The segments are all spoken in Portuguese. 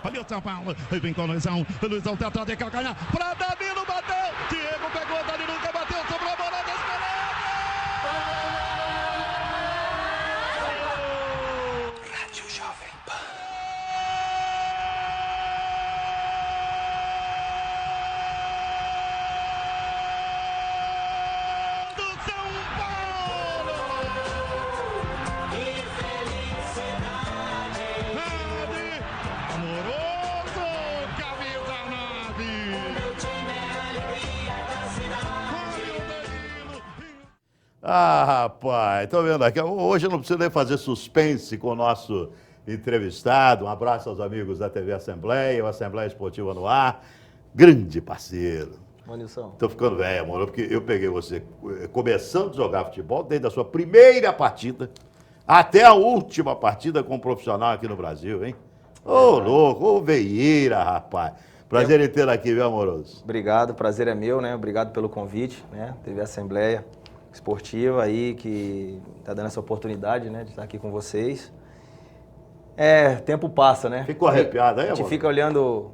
Ali o São Paulo, vem com o Luizão tentou de calcanhar, para Danilo, bateu, Diego pegou, Danilo nunca bateu, sobrou a bola, Rádio Jovem Pan. Ah, rapaz, tô vendo aqui. Hoje eu não preciso nem fazer suspense com o nosso entrevistado. Um abraço aos amigos da TV Assembleia, o Assembleia Esportiva no Ar. Grande parceiro. Nilson. Tô ficando velho, amor, porque eu peguei você começando a jogar futebol desde a sua primeira partida até a última partida com um profissional aqui no Brasil, hein? Ô, louco, ô veieira, rapaz. Prazer em tê-lo aqui, viu, amoroso? Obrigado, prazer é meu, né? Obrigado pelo convite, né? TV Assembleia Esportiva aí, que tá dando essa oportunidade, né? De estar aqui com vocês. Tempo passa, né? Ficou arrepiado aí, amor? A gente fica olhando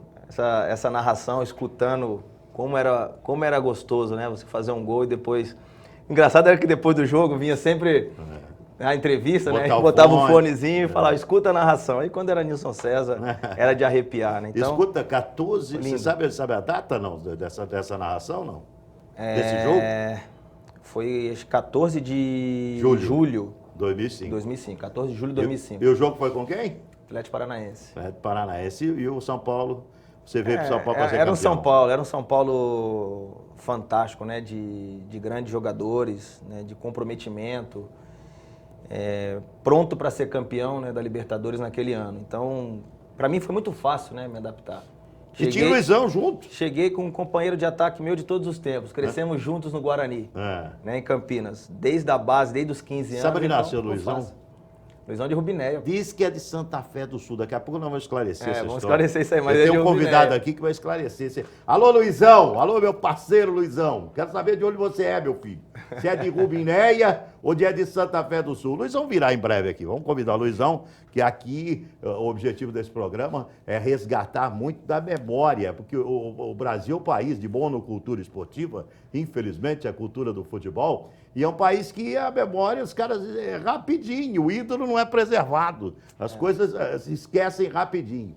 essa narração, escutando como era gostoso, né? Você fazer um gol e depois... Engraçado era que depois do jogo vinha sempre a entrevista, né? A gente botava um fonezinho e falava, escuta a narração. Aí quando era Nilson César, era de arrepiar, né? Então, escuta, 14... Você sabe a data, não? Dessa narração, não? Desse jogo? Foi 14 de julho. 2005. 2005, 14 de julho de 2005. E o jogo foi com quem? Atlético Paranaense. Atlético Paranaense e o São Paulo. Você veio para o São Paulo para ser campeão. Era um São Paulo fantástico, né? De grandes jogadores, né? De comprometimento. Pronto para ser campeão, né? Da Libertadores naquele ano. Então, para mim foi muito fácil, né? Me adaptar. E tinha o Luizão junto. Cheguei com um companheiro de ataque meu de todos os tempos. Crescemos juntos no Guarani, né, em Campinas. Desde a base, desde os 15 anos. Sabe onde nasceu o Luizão? Luizão de Rubinéia. Diz que é de Santa Fé do Sul. Daqui a pouco nós vamos esclarecer essa vamos história. Esclarecer isso aí, mas tem um convidado aqui que vai esclarecer. Alô, Luizão! Alô, meu parceiro Luizão! Quero saber de onde você é, meu filho. Se é de Rubinéia ou de Santa Fé do Sul. O Luizão virá em breve aqui. Vamos convidar o Luizão, que aqui o objetivo desse programa é resgatar muito da memória, porque o Brasil é um país de monocultura esportiva, infelizmente, a cultura do futebol, e é um país que a memória, os caras, rapidinho, o ídolo não é preservado. As coisas se esquecem rapidinho.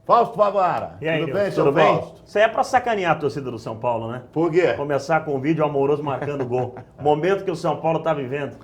Fausto Favara, e aí, tudo bem, tudo bem? Fausto? Isso aí é pra sacanear a torcida do São Paulo, né? Por quê? Começar com um vídeo amoroso marcando gol. Momento que o São Paulo tá vivendo.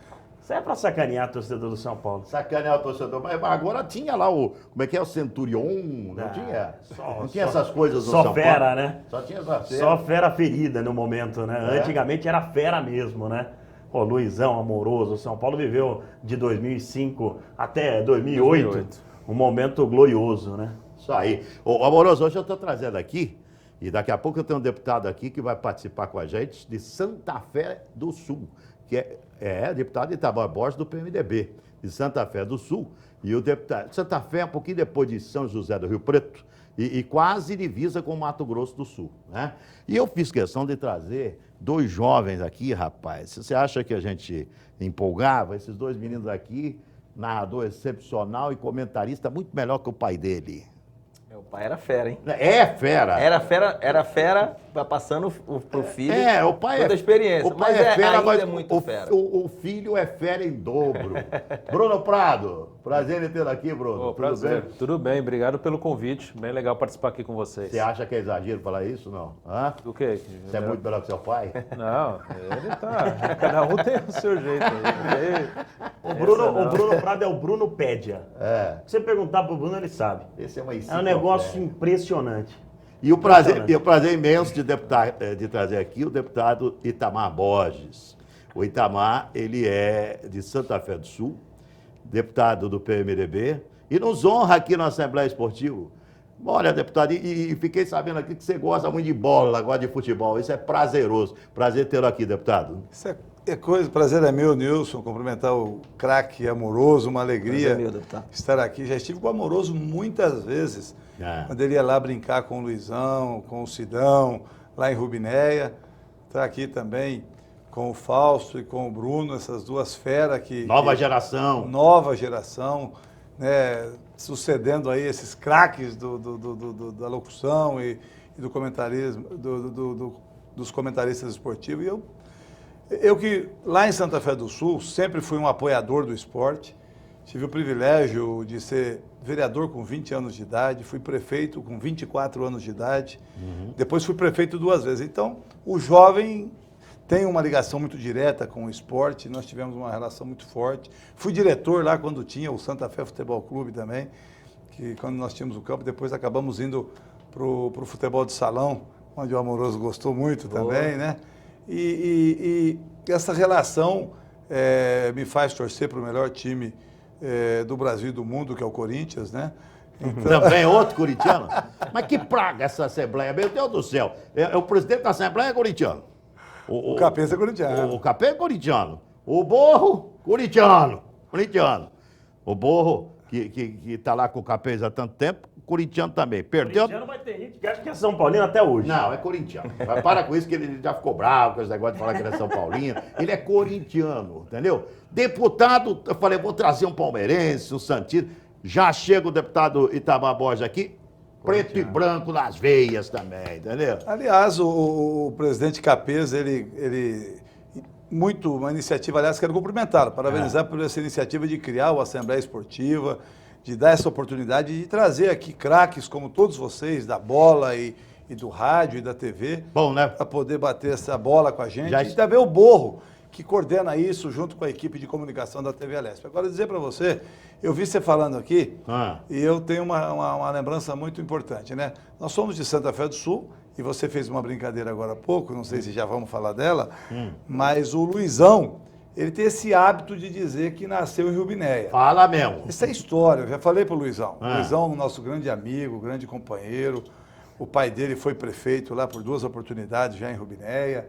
Isso aí é pra sacanear a torcida do São Paulo. Sacanear o torcedor. Mas agora tinha lá o... Como é que é? O Centurion? Não tinha? Não tinha essas coisas no São Paulo? Só fera, né? Só tinha essa fera. Só fera ferida no momento, né? Antigamente era fera mesmo, né? Pô, Luizão, amoroso. O São Paulo viveu de 2005 até 2008. Um momento glorioso, né? Isso aí. Ô, amoroso, hoje eu estou trazendo aqui, e daqui a pouco eu tenho um deputado aqui que vai participar com a gente de Santa Fé do Sul, que é deputado Itamar Borges do PMDB, de Santa Fé do Sul. E o deputado Santa Fé é um pouquinho depois de São José do Rio Preto, e quase divisa com o Mato Grosso do Sul, né? E eu fiz questão de trazer dois jovens aqui, rapaz. Você acha que a gente empolgava? Esses dois meninos aqui, narrador excepcional e comentarista muito melhor que o pai dele. Meu pai era fera, hein? É fera. Era fera, passando pro filho. O pai toda a experiência. O pai é fera, mas é muito fera. O filho é fera em dobro. Bruno Prado, prazer em tê-lo aqui, Bruno. Prazer. Tudo bem, obrigado pelo convite. Bem legal participar aqui com vocês. Você acha que é exagero falar isso, não? Hã? Do quê? Você é muito melhor que seu pai? Não, ele tá. Cada um tem o seu jeito aí. O Bruno Prado é o Bruno Pédia. Se você perguntar pro Bruno, ele sabe. Esse é uma um negócio impressionante. E o prazer imenso de trazer aqui o deputado Itamar Borges. O Itamar, ele é de Santa Fé do Sul, deputado do PMDB, e nos honra aqui na Assembleia Esportiva. Olha, deputado, e fiquei sabendo aqui que você gosta muito de bola, gosta de futebol. Isso é prazeroso. Prazer tê-lo aqui, deputado. Isso é coisa, prazer é meu, Nilson, cumprimentar o craque Amoroso, uma alegria estar aqui. Já estive com o Amoroso muitas vezes, quando ele ia lá brincar com o Luizão, com o Sidão, lá em Rubinéia. Está aqui também com o Fausto e com o Bruno, essas duas feras que... Nova geração. Nova geração, né, sucedendo aí esses craques da locução e do comentarismo, dos comentaristas esportivos. E eu que lá em Santa Fé do Sul sempre fui um apoiador do esporte, tive o privilégio de ser vereador com 20 anos de idade, fui prefeito com 24 anos de idade, depois fui prefeito 2 vezes. Então, o jovem tem uma ligação muito direta com o esporte, nós tivemos uma relação muito forte. Fui diretor lá quando tinha o Santa Fé Futebol Clube também, que quando nós tínhamos o campo, depois acabamos indo para o futebol de salão, onde o Amoroso gostou muito também, né? E essa relação me faz torcer para o melhor time do Brasil e do mundo, que é o Corinthians, né? Então... Também outro corintiano? Mas que praga essa Assembleia, meu Deus do céu. O presidente da Assembleia é corintiano. O Capês é corintiano. O Capês é corintiano. O Borro, corintiano. O Borro, que está lá com o Capês há tanto tempo, corintiano também. Perdeu. Corintiano vai ter gente que acha que é São Paulino até hoje. Não, é corintiano. Para com isso que ele já ficou bravo com esse negócio de falar que ele é São Paulino. Ele é corintiano, entendeu? Deputado, eu falei, vou trazer um palmeirense, um santista. Já chega o deputado Itamar Borges aqui, preto e branco nas veias também, entendeu? Aliás, o presidente Capês, uma iniciativa, aliás, quero cumprimentá-lo, parabenizar por essa iniciativa de criar a Assembleia Esportiva, de dar essa oportunidade de trazer aqui craques como todos vocês, da bola e do rádio e da TV. Bom, né? Para poder bater essa bola com a gente. E também o Borro, que coordena isso junto com a equipe de comunicação da TV Alesp. Agora, dizer para você, eu vi você falando aqui e eu tenho uma lembrança muito importante, né? Nós somos de Santa Fé do Sul e você fez uma brincadeira agora há pouco, não sei se já vamos falar dela, mas o Luizão, ele tem esse hábito de dizer que nasceu em Rubinéia. Fala mesmo. Essa é história, eu já falei para o Luizão. O Luizão, nosso grande amigo, grande companheiro, o pai dele foi prefeito lá por 2 oportunidades já em Rubinéia.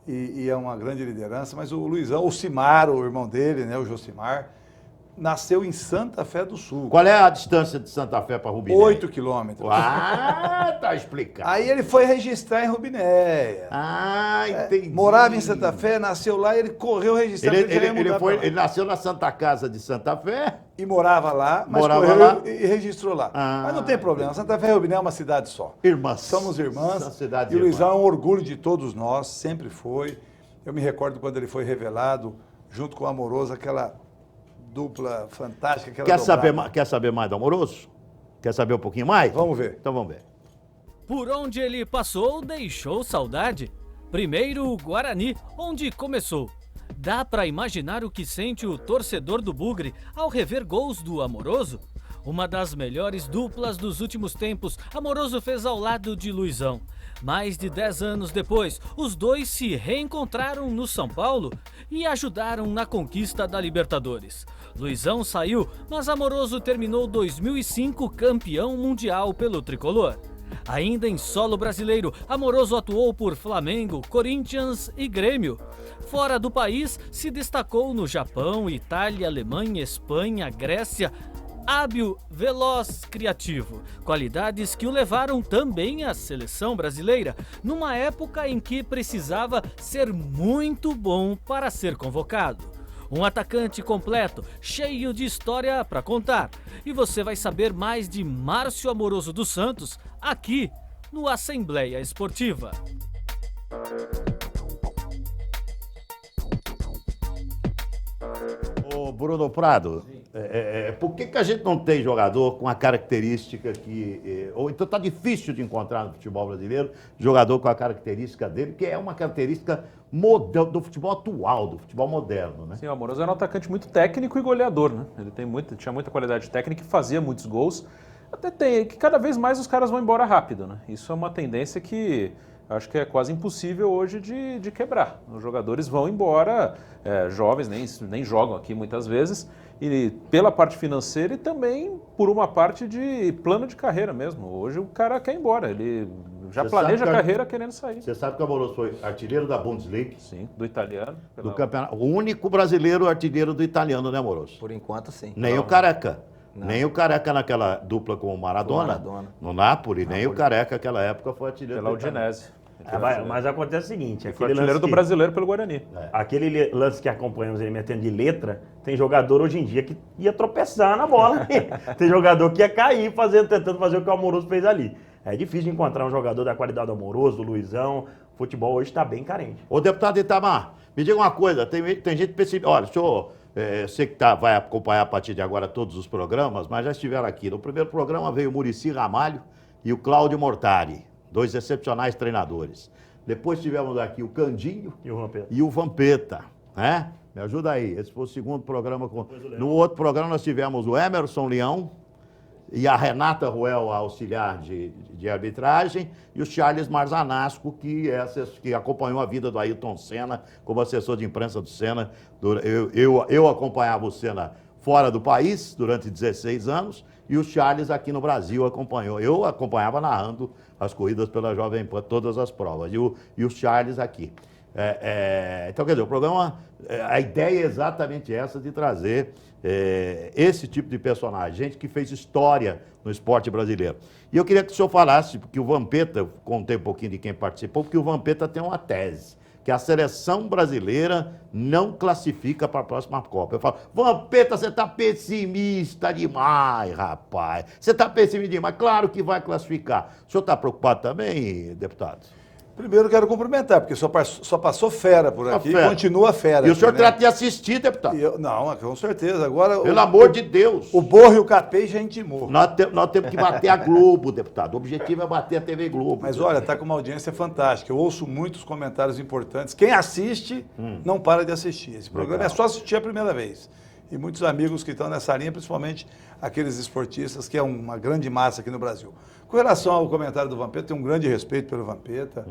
E é uma grande liderança, mas o Luizão, o Cimar, o irmão dele, né, o Josimar, nasceu em Santa Fé do Sul. Qual é a distância de Santa Fé para Rubinéia? 8 quilômetros. Ah, tá explicado. Aí ele foi registrar em Rubinéia. Ah, entendi. Morava em Santa Fé, nasceu lá e ele correu registrar. Ele nasceu na Santa Casa de Santa Fé. E morava lá, mas correu lá e registrou lá. Mas não tem problema, Santa Fé e Rubinéia é uma cidade só. Irmãs. Somos irmãs. Cidade e o Luizão é um orgulho de todos nós, sempre foi. Eu me recordo quando ele foi revelado, junto com o Amoroso, aquela dupla fantástica. Quer saber mais do Amoroso? Quer saber um pouquinho mais? Vamos ver. Então vamos ver. Por onde ele passou, deixou saudade. Primeiro o Guarani, onde começou. Dá pra imaginar o que sente o torcedor do Bugre ao rever gols do Amoroso? Uma das melhores duplas dos últimos tempos, Amoroso fez ao lado de Luizão. Mais de 10 anos depois, os dois se reencontraram no São Paulo e ajudaram na conquista da Libertadores. Luizão saiu, mas Amoroso terminou 2005 campeão mundial pelo tricolor. Ainda em solo brasileiro, Amoroso atuou por Flamengo, Corinthians e Grêmio. Fora do país, se destacou no Japão, Itália, Alemanha, Espanha, Grécia. Hábil, veloz, criativo. Qualidades que o levaram também à seleção brasileira, numa época em que precisava ser muito bom para ser convocado. Um atacante completo, cheio de história para contar. E você vai saber mais de Márcio Amoroso dos Santos aqui no Assembleia Esportiva. Ô Bruno Prado, por que a gente não tem jogador com a característica que... ou então está difícil de encontrar no futebol brasileiro, jogador com a característica dele, que é uma característica do futebol atual, do futebol moderno, né? Sim, o Amoroso era um atacante muito técnico e goleador, né? Ele tinha muita qualidade técnica e fazia muitos gols. Até tem, que cada vez mais os caras vão embora rápido, né? Isso é uma tendência que eu acho que é quase impossível hoje de quebrar. Os jogadores vão embora, jovens nem jogam aqui muitas vezes, e pela parte financeira e também por uma parte de plano de carreira mesmo. Hoje o cara quer ir embora, ele já planeja a carreira querendo sair. Você sabe que o Amoroso foi artilheiro da Bundesliga? Sim, do italiano. Do campeonato. O único brasileiro artilheiro do italiano, né, Amoroso? Por enquanto, sim. Nem o Careca. Não. Nem o Careca naquela dupla com o Maradona. No Napoli, nem o Careca naquela época foi artilheiro pela Udinese. Mas acontece o seguinte, Foi artilheiro do brasileiro pelo Guarani. Aquele lance que acompanhamos ele metendo de letra, tem jogador hoje em dia que ia tropeçar na bola. Tem jogador que ia cair tentando fazer o que o Amoroso fez ali. É difícil encontrar um jogador da qualidade do Amoroso, do Luizão. O futebol hoje está bem carente. Ô, deputado Itamar, me diga uma coisa, tem gente que olha, o senhor, sei que vai acompanhar a partir de agora todos os programas, mas já estiveram aqui. No primeiro programa veio o Muricy Ramalho e o Cláudio Mortari, 2 excepcionais treinadores. Depois tivemos aqui o Candinho e o Vampeta, né? Me ajuda aí, esse foi o segundo programa. No outro programa nós tivemos o Emerson Leão e a Renata Ruel, a auxiliar de arbitragem, e o Charles Marzanasco, que acompanhou a vida do Ayrton Senna como assessor de imprensa do Senna. Eu acompanhava o Senna fora do país durante 16 anos, e o Charles aqui no Brasil acompanhou. Eu acompanhava narrando as corridas pela Jovem Pan, todas as provas, e o Charles aqui. Então, quer dizer, o programa, a ideia é exatamente essa, de trazer esse tipo de personagem, gente que fez história no esporte brasileiro. E eu queria que o senhor falasse, porque o Vampeta, contei um pouquinho de quem participou, porque o Vampeta tem uma tese, que a seleção brasileira não classifica para a próxima Copa. Eu falo, Vampeta, você está pessimista demais, rapaz. Você está pessimista demais. Claro que vai classificar. O senhor está preocupado também, deputado? Primeiro quero cumprimentar, porque só passou fera por aqui e continua fera. E o senhor trata de assistir, deputado? Não, com certeza. Agora, pelo amor de Deus. O Borro e o Capê já intimou. Nós temos que bater a Globo, deputado. O objetivo é bater a TV Globo. Mas olha, está com uma audiência fantástica. Eu ouço muitos comentários importantes. Quem assiste, não para de assistir. Esse programa é só assistir a primeira vez. E muitos amigos que estão nessa linha, principalmente aqueles esportistas, que é uma grande massa aqui no Brasil. Com relação ao comentário do Vampeta, tenho um grande respeito pelo Vampeta.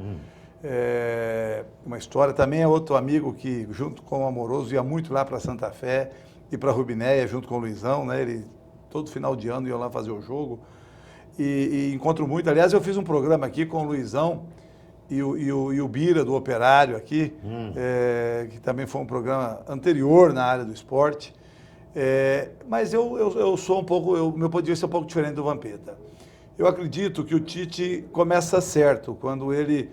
Uma história, também é outro amigo que, junto com o Amoroso, ia muito lá para Santa Fé e para Rubinéia, junto com o Luizão, né? Ele, todo final de ano, ia lá fazer o jogo. E encontro muito. Aliás, eu fiz um programa aqui com o Luizão e o Bira, do Operário, aqui, que também foi um programa anterior na área do esporte. Mas eu sou um pouco, meu ponto de vista é um pouco diferente do Vampeta. Eu acredito que o Tite começa certo, quando ele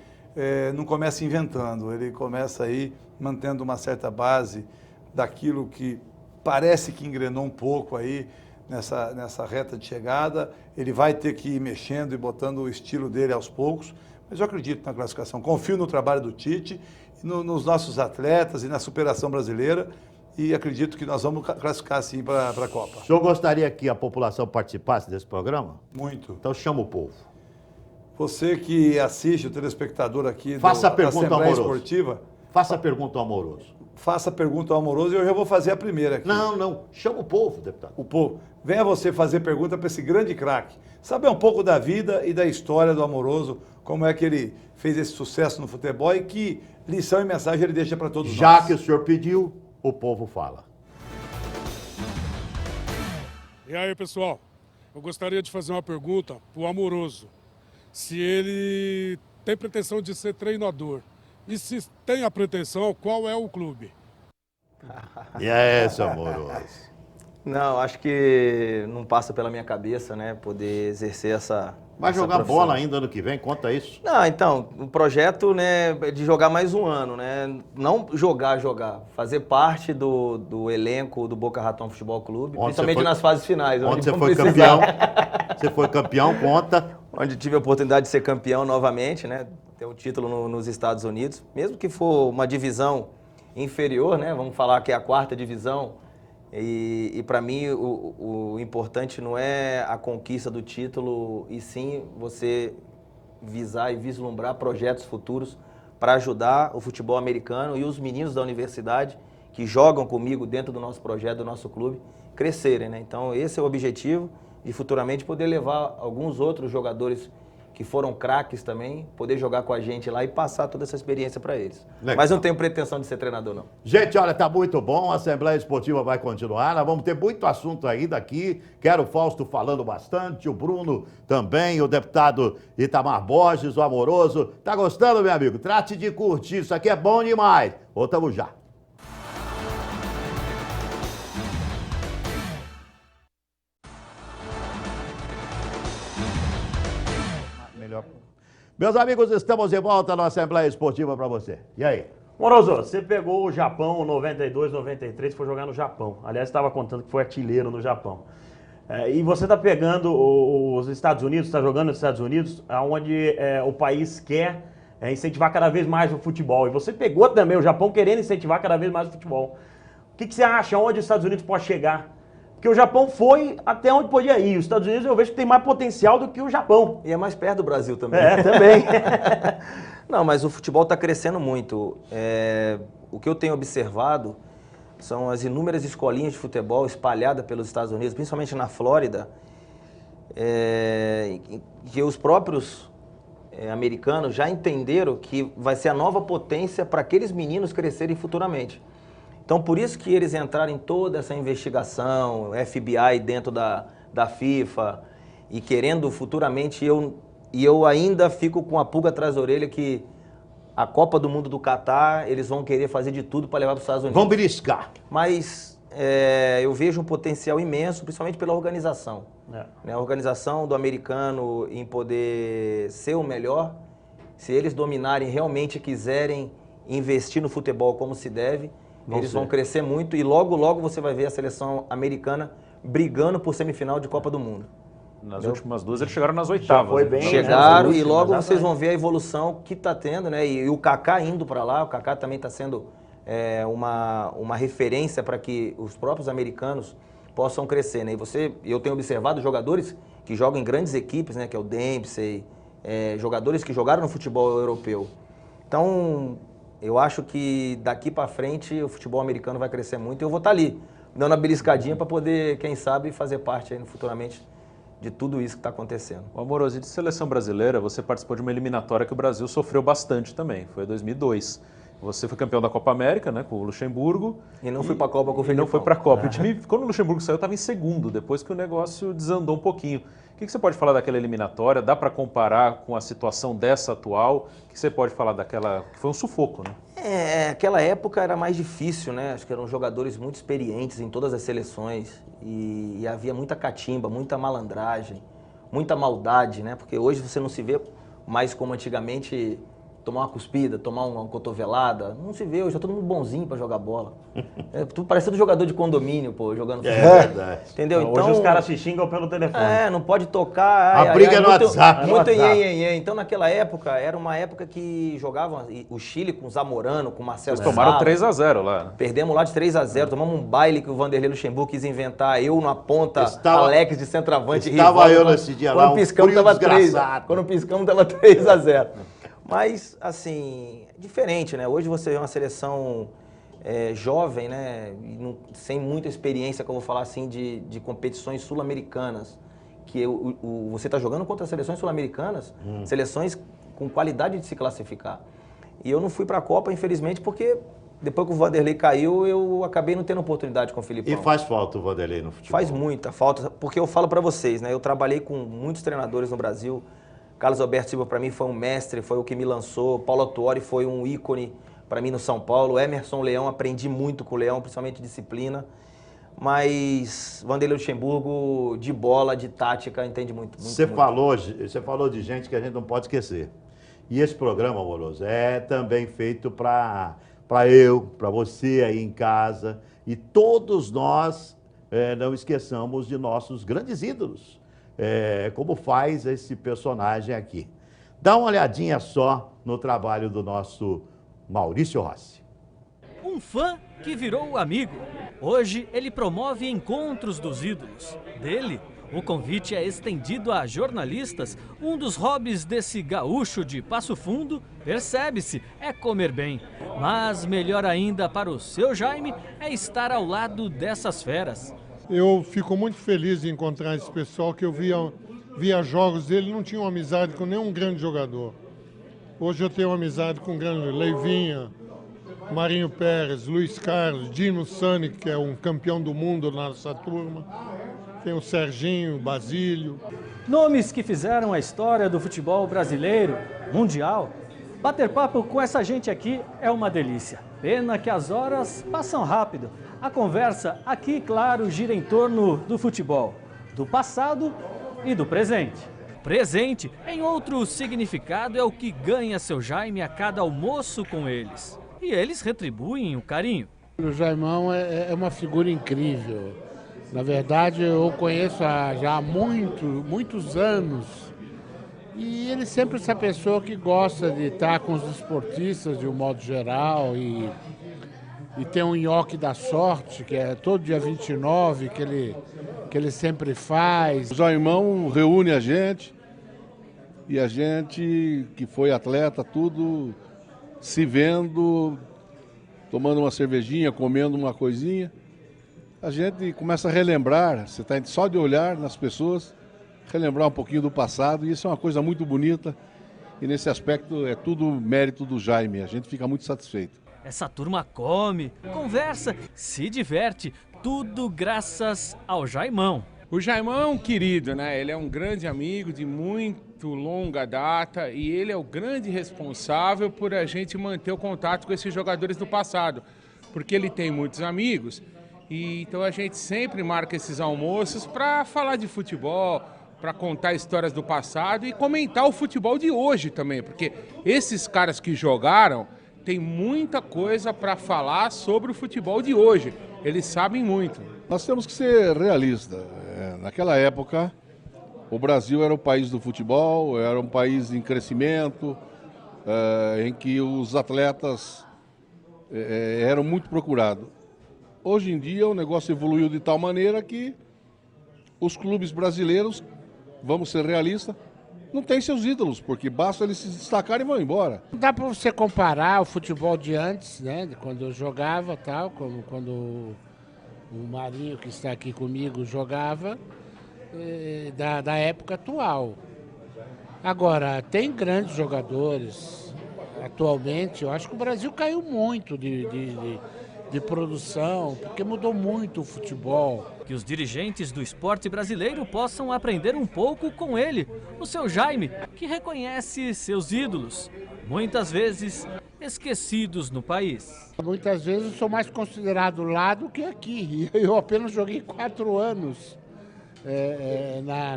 não começa inventando, ele começa aí mantendo uma certa base daquilo que parece que engrenou um pouco aí nessa reta de chegada. Ele vai ter que ir mexendo e botando o estilo dele aos poucos, mas eu acredito na classificação, confio no trabalho do Tite, nos nossos atletas e na superação brasileira. E acredito que nós vamos classificar, sim, para a Copa. O senhor gostaria que a população participasse desse programa? Muito. Então chama o povo. Você que assiste, o telespectador aqui da Assembleia Esportiva... Faça a pergunta ao Amoroso. Faça a pergunta ao Amoroso e eu já vou fazer a primeira aqui. Não. Chama o povo, deputado. O povo. Venha você fazer pergunta para esse grande craque. Saber um pouco da vida e da história do Amoroso, como é que ele fez esse sucesso no futebol e que lição e mensagem ele deixa para todos nós. Já que o senhor pediu, o povo fala. E aí, pessoal? Eu gostaria de fazer uma pergunta para o Amoroso. Se ele tem pretensão de ser treinador. E se tem a pretensão, qual é o clube? E é esse, Amoroso? Não, acho que não passa pela minha cabeça, né, poder exercer essa... Vai jogar bola ainda ano que vem? Conta isso. Não, então, o projeto, né, é de jogar mais um ano, né? Não jogar. Fazer parte do elenco do Boca Raton Futebol Clube, principalmente nas fases finais. Onde você foi campeão. Você foi campeão, conta. Onde tive a oportunidade de ser campeão novamente, né? Ter o título nos Estados Unidos. Mesmo que for uma divisão inferior, né? Vamos falar que é a 4ª divisão. E para mim o importante não é a conquista do título, e sim você visar e vislumbrar projetos futuros para ajudar o futebol americano e os meninos da universidade que jogam comigo dentro do nosso projeto, do nosso clube, crescerem, né? Então esse é o objetivo, e futuramente poder levar alguns outros jogadores que foram craques também, poder jogar com a gente lá e passar toda essa experiência para eles. Legal. Mas não tenho pretensão de ser treinador, não. Gente, olha, tá muito bom, a Assembleia Esportiva vai continuar, nós vamos ter muito assunto ainda aqui, quero o Fausto falando bastante, o Bruno também, o deputado Itamar Borges, o Amoroso. Tá gostando, meu amigo? Trate de curtir, isso aqui é bom demais. Voltamos já. Meus amigos, estamos de volta na Assembleia Esportiva para você. E aí? Moroso, você pegou o Japão 92, 93, foi jogar no Japão. Aliás, estava contando que foi artilheiro no Japão. E você está pegando os Estados Unidos, está jogando nos Estados Unidos, onde o país quer incentivar cada vez mais o futebol. E você pegou também o Japão querendo incentivar cada vez mais o futebol. O que você acha? Onde os Estados Unidos pode chegar? Porque o Japão foi até onde podia ir. Os Estados Unidos eu vejo que tem mais potencial do que o Japão. E é mais perto do Brasil também. Também. Não, mas o futebol está crescendo muito. O que eu tenho observado são as inúmeras escolinhas de futebol espalhadas pelos Estados Unidos, principalmente na Flórida, que os próprios americanos já entenderam que vai ser a nova potência para aqueles meninos crescerem futuramente. Então, por isso que eles entraram em toda essa investigação, FBI dentro da FIFA, e querendo futuramente, eu ainda fico com a pulga atrás da orelha que a Copa do Mundo do Catar, eles vão querer fazer de tudo para levar para os Estados Unidos. Vão beliscar. Mas eu vejo um potencial imenso, principalmente pela organização. A organização do americano em poder ser o melhor, se eles dominarem, realmente quiserem investir no futebol como se deve, eles vão crescer muito e logo, logo você vai ver a seleção americana brigando por semifinal de Copa do Mundo. Nas últimas duas eles chegaram nas oitavas. Foi bem, chegaram e logo vocês vão ver a evolução que está tendo, né? E o Kaká indo para lá, o Kaká também está sendo uma referência para que os próprios americanos possam crescer, né? E eu tenho observado jogadores que jogam em grandes equipes, né? Que é o Dempsey, jogadores que jogaram no futebol europeu. Então, eu acho que daqui para frente o futebol americano vai crescer muito e eu vou estar ali, dando a beliscadinha para poder, quem sabe, fazer parte aí futuramente de tudo isso que está acontecendo. O Amoroso, de seleção brasileira, você participou de uma eliminatória que o Brasil sofreu bastante também, foi em 2002. Você foi campeão da Copa América, né, com o Luxemburgo. E não fui para a Copa com o Felipão. E não foi para a Copa. O time, quando o Luxemburgo saiu, estava em segundo, depois que o negócio desandou um pouquinho. O que você pode falar daquela eliminatória? Dá para comparar com a situação dessa atual? O que você pode falar daquela... que foi um sufoco, né? Aquela época era mais difícil, né? Acho que eram jogadores muito experientes em todas as seleções e havia muita catimba, muita malandragem, muita maldade, né? Porque hoje você não se vê mais como antigamente tomar uma cuspida, tomar uma cotovelada. Não se vê, hoje é todo mundo bonzinho para jogar bola. Parece todo jogador de condomínio, pô, jogando futebol. É verdade. Entendeu? Então, então, hoje os caras se xingam pelo telefone. Não pode tocar. A briga é no WhatsApp. Muito iê. Então, naquela época, era uma época que jogavam o Chile com o Zamorano, com o Marcelo Eles tomaram Sala. 3-0 lá. Perdemos lá de 3-0. Tomamos um baile que o Vanderlei Luxemburgo quis inventar. Eu na ponta, Alex de centroavante. Estava eu nesse dia lá, Quando piscamos, tava 3. desgraçado. Quando piscamos, tava 3-0. Mas, assim, é diferente, né? Hoje você vê uma seleção jovem, né? E sem muita experiência, que eu vou falar assim, de competições sul-americanas. Que você está jogando contra seleções sul-americanas, seleções com qualidade de se classificar. E eu não fui para a Copa, infelizmente, porque depois que o Vanderlei caiu, eu acabei não tendo oportunidade com o Felipão. E faz falta o Vanderlei no futebol? Faz muita falta, porque eu falo para vocês, né? Eu trabalhei com muitos treinadores no Brasil. Carlos Alberto Silva, para mim, foi um mestre, foi o que me lançou. Paulo Autuori foi um ícone para mim no São Paulo. Emerson Leão, aprendi muito com o Leão, principalmente disciplina. Mas Vanderlei Luxemburgo, de bola, de tática, entende muito. Você falou de gente que a gente não pode esquecer. E esse programa, Amoroso, é também feito para eu, para você aí em casa. E todos nós não esqueçamos de nossos grandes ídolos. Como faz esse personagem aqui. Dá uma olhadinha só no trabalho do nosso Maurício Rossi. Um fã que virou amigo. Hoje ele promove encontros dos ídolos. Dele, o convite é estendido a jornalistas. Um dos hobbies desse gaúcho de Passo Fundo, percebe-se, é comer bem. Mas melhor ainda para o seu Jaime é estar ao lado dessas feras. Eu fico muito feliz de encontrar esse pessoal que eu via jogos dele, não tinha uma amizade com nenhum grande jogador. Hoje eu tenho uma amizade com grande Leivinha, Marinho Pérez, Luiz Carlos, Dino Sani, que é um campeão do mundo nessa turma. Tem o Serginho, Basílio. Nomes que fizeram a história do futebol brasileiro, mundial. Bater papo com essa gente aqui é uma delícia. Pena que as horas passam rápido. A conversa aqui, claro, gira em torno do futebol, do passado e do presente. presente, em outro significado, é o que ganha seu Jaime a cada almoço com eles. E eles retribuem o carinho. O Jaimão é uma figura incrível. Na verdade, eu o conheço já há muitos anos. E ele sempre é essa pessoa que gosta de estar com os esportistas de um modo geral e tem um nhoque da sorte, que é todo dia 29, que ele sempre faz. O Jaimão reúne a gente e a gente que foi atleta, tudo se vendo, tomando uma cervejinha, comendo uma coisinha. A gente começa a relembrar, você está só de olhar nas pessoas, relembrar um pouquinho do passado, e isso é uma coisa muito bonita. E nesse aspecto é tudo mérito do Jaime, a gente fica muito satisfeito. Essa turma come, conversa, se diverte, tudo graças ao Jaimão. O Jaimão é um querido, né? Ele é um grande amigo de muito longa data e ele é o grande responsável por a gente manter o contato com esses jogadores do passado, porque ele tem muitos amigos e então a gente sempre marca esses almoços para falar de futebol, para contar histórias do passado e comentar o futebol de hoje também, porque esses caras que jogaram tem muita coisa para falar sobre o futebol de hoje. Eles sabem muito. Nós temos que ser realistas. Naquela época, o Brasil era o país do futebol, era um país em crescimento, em que os atletas eram muito procurados. Hoje em dia, o negócio evoluiu de tal maneira que os clubes brasileiros, vamos ser realistas, não tem seus ídolos, porque basta eles se destacarem e vão embora. Não dá para você comparar o futebol de antes, né, quando eu jogava, tal, como quando o Marinho, que está aqui comigo, jogava, da época atual. Agora, tem grandes jogadores. Atualmente, eu acho que o Brasil caiu muito de produção, porque mudou muito o futebol. Que os dirigentes do esporte brasileiro possam aprender um pouco com ele, o seu Jaime, que reconhece seus ídolos, muitas vezes esquecidos no país. Muitas vezes eu sou mais considerado lá do que aqui. Eu apenas joguei 4 anos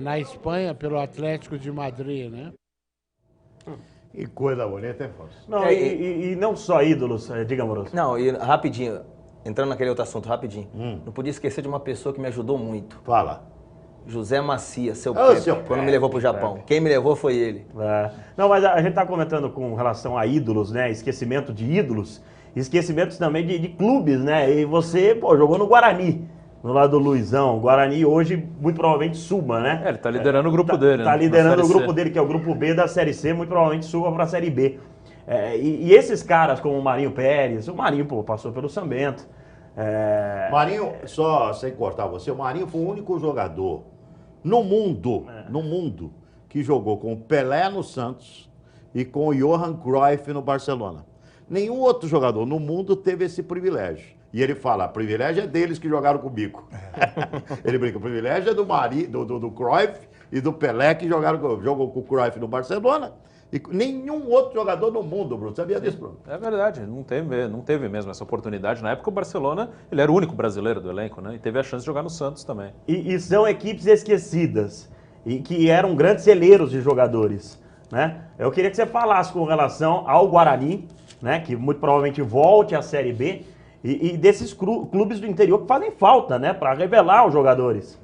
na Espanha pelo Atlético de Madrid, né? E coisa bonita, hein, Fausto? Não, e não só ídolos, diga, Amoroso. Não, e rapidinho, entrando naquele outro assunto, rapidinho. Não podia esquecer de uma pessoa que me ajudou muito. Fala. José Macia, seu Pepe, quando me levou pro Japão. Quem me levou foi ele. Não, mas a gente tá comentando com relação a ídolos, né? Esquecimento de ídolos, esquecimentos também de clubes, né? E você, jogou no Guarani. No lado do Luizão, o Guarani hoje muito provavelmente suba, né? Ele tá liderando o grupo dele, Tá né? liderando o grupo dele, que é o grupo B da Série C, muito provavelmente suba pra Série B. E esses caras, como o Marinho Pérez, o Marinho, passou pelo São Bento. Marinho, só sem cortar você, o Marinho foi o único jogador no mundo, que jogou com o Pelé no Santos e com o Johan Cruyff no Barcelona. Nenhum outro jogador no mundo teve esse privilégio. E ele fala, o privilégio é deles que jogaram com o Bico. Ele brinca, o privilégio é do Cruyff e do Pelé que jogou com o Cruyff no Barcelona. E nenhum outro jogador no mundo, Bruno. Sabia disso, Bruno? É verdade, não teve mesmo essa oportunidade. Na época o Barcelona, ele era o único brasileiro do elenco, né? E teve a chance de jogar no Santos também. E são equipes esquecidas, e que eram grandes celeiros de jogadores, né? Eu queria que você falasse com relação ao Guarani, né? Que muito provavelmente volte à Série B, e desses clubes do interior que fazem falta, né? Para revelar os jogadores.